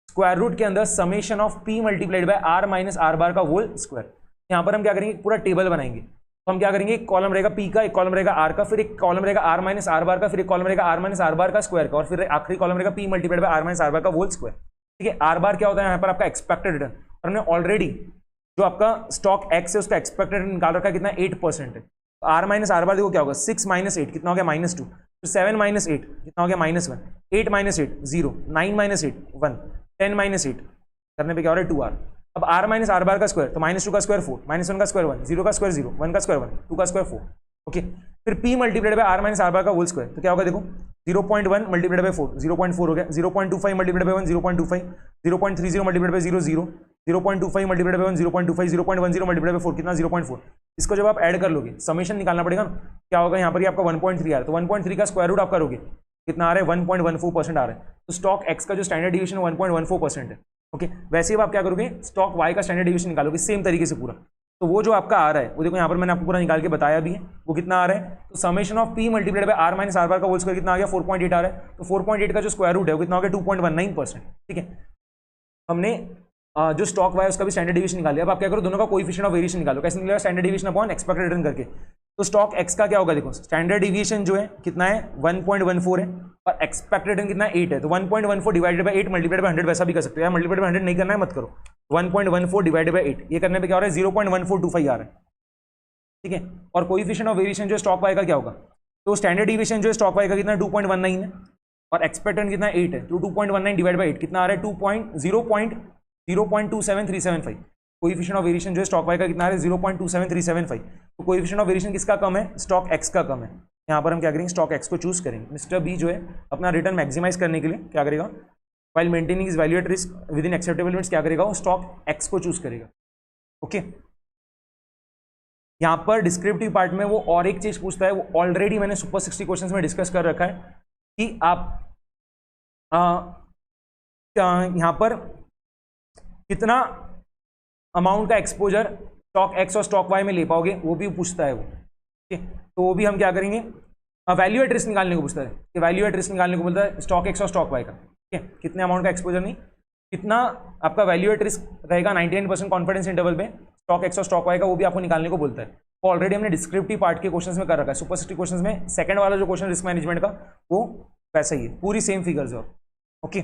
स्क्वायर रूट के अंदर summation of P multiplied by R minus R bar का होल स्क्वायर। यहाँ पर हम क्या करेंगे, पूरा टेबल बनाएंगे, तो हम क्या करेंगे, एक कॉलम रहेगा पी का, एक कॉलम रहेगा आर का, फिर एक कॉलम रहेगा आर माइनस आर बार का, फिर एक कॉलम रहेगा आर माइनस आर बार का स्क्वायर का, और फिर आखिरी कॉलम रहेगा P multiplied by R minus R bar का होल स्क्वायर। ठीक है, आर बार क्या होता है यहाँ पर आपका एक्सपेक्टेड रिटर्न, और हमने ऑलरेडी जो आपका स्टॉक एक्स है उसका एक्सपेक्टेड रिटर्न निकाल रखा है कितना 8% है। तो आर माइनस आर बार देखो क्या होगा 6 माइनस 8 कितना हो गया -2, फिर 7 माइनस 8 कितना हो गया -1, 8 माइनस 8 0, 9 माइनस 8 1, 10 माइनस 8 करने पे क्या हो रहा है 2r। अब r माइनस आर बार का स्क्वायर तो -2 का स्क्वायर 4, -1 का स्क्वायर 1, 0 का स्क्वायर 0, 1 का स्क्वायर 1, 2 का स्क्वायर 4। ओके, फिर p multiplied by r minus R bar का होल स्क्वायर तो क्या होगा देखो 0.1 मल्टीप्लाइड बाय 4 0.4 हो गया, 0.25 multiplied by 1 0.25, 0.30 multiplied by 0 0, 0.25 multiplied by 1 0.25 0.10 multiplied by 4 कितना 0.4। इसको जब आप ऐड कर लोगे समेशन निकालना पड़ेगा ना, क्या होगा यहाँ पर ये आपका 1.3 आ रहा है, तो 1.3 का स्क्वायर रूट आप करोगे कितना आ रहा है 1.14% आ रहा है। तो स्टॉक एक्स का जो स्टैंडर्ड डिवीजन 1.14% है। ओके, वैसे ही आप क्या करोगे स्टॉक वाई का स्टैंडर्ड डिवीजन निकालोगे सेम तरीके से पूरा। तो वो जो आपका आ रहा है वो देखो यहाँ पर मैंने आपको पूरा निकाल के बताया भी है, वो कितना आ रहा है, तो summation of P multiplied by R minus R bar का होल स्क्वायर कितना आ गया 4.8 आ रहा है। तो 4.8 का जो स्क्वायर रूट है वो कितना हो गया 2.19%। ठीक है, हमने जो स्टॉक वाई उसका भी स्टैंडर्ड डिवीजन निकाल लिया। अब आप क्या करो दोनों का कोएफिशिएंट ऑफ वेरिएशन निकालो, कैसे निकलेगा standard division upon expected return करके। तो स्टॉक एक्स का क्या होगा देखो स्टैंडर्ड डिवीजन जो है कितना है 1.14 है और एक्सपेक्टेड रिटर्न कितना 8 है, तो 1.14 डिवाइडेड बाय 8 मल्टीप्लाइड बाय 100 वैसा भी कर सकते हो, मल्टीप्लाइड बाय 100 नहीं करना है मत करो, 1.14 डिवाइडेड बाय 8 ये करने पे क्या हो रहा है 0.1425 आ रहा है। ठीक है, और कोएफिशिएंट ऑफ वेरिएशन जो स्टॉक वाई का क्या होगा, तो स्टैंडर्ड डिवीजन जो स्टॉक वाई का कितना 2.19 है और एक्सपेक्टेड कितना 8 है, तो 2.19 डिवाइड बाय 8 कितना आ रहा है 0.27375। कोएफिशिएंट ऑफ वेरिएशन जो है स्टॉक वाई का कितना आ रहा है 0.27375। तो कोएफिशिएंट ऑफ वेरिएशन किसका कम है, स्टॉक एक्स का कम है। यहाँ पर हम क्या करेंगे स्टॉक एक्स को चूज करेंगे। मिस्टर बी जो है अपना रिटर्न मैक्सिमाइज करने के लिए क्या करेगा, while maintaining is value at risk with in acceptable limits क्या करेगा वो स्टॉक एक्स को चूज करेगा। ओके, यहाँ पर डिस्क्रिप्टिव पार्ट में वो और एक चीज पूछता है, वो ऑलरेडी मैंने सुपर 60 क्वेश्चंस में डिस्कस कर रखा है कि आप यहाँ पर कितना अमाउंट का एक्सपोजर स्टॉक एक्स और स्टॉक वाई में ले पाओगे, वो भी पूछता है वो। ठीक है, तो वो भी हम क्या करेंगे वैल्यू एट रिस्क निकालने को पूछता है कि वैल्यू एट रिस्क निकालने को बोलता है स्टॉक एक्स और स्टॉक वाई का। ठीक है, कितने अमाउंट का एक्सपोजर नहीं, कितना आपका वैल्यू एट रिस्क रहेगा 99% कॉन्फिडेंस इंटरवल में स्टॉक एक्स और स्टॉक वाई का, वो भी आपको निकालने को बोलता है। वो ऑलरेडी हमने डिस्क्रिप्टिव पार्ट के क्वेश्चंस में कर रखा है। सुपर 60 क्वेश्चंस में सेकंड वाला जो क्वेश्चन रिस्क मैनेजमेंट का वो वैसा ही है, पूरी सेम फिगर्स है। ओके,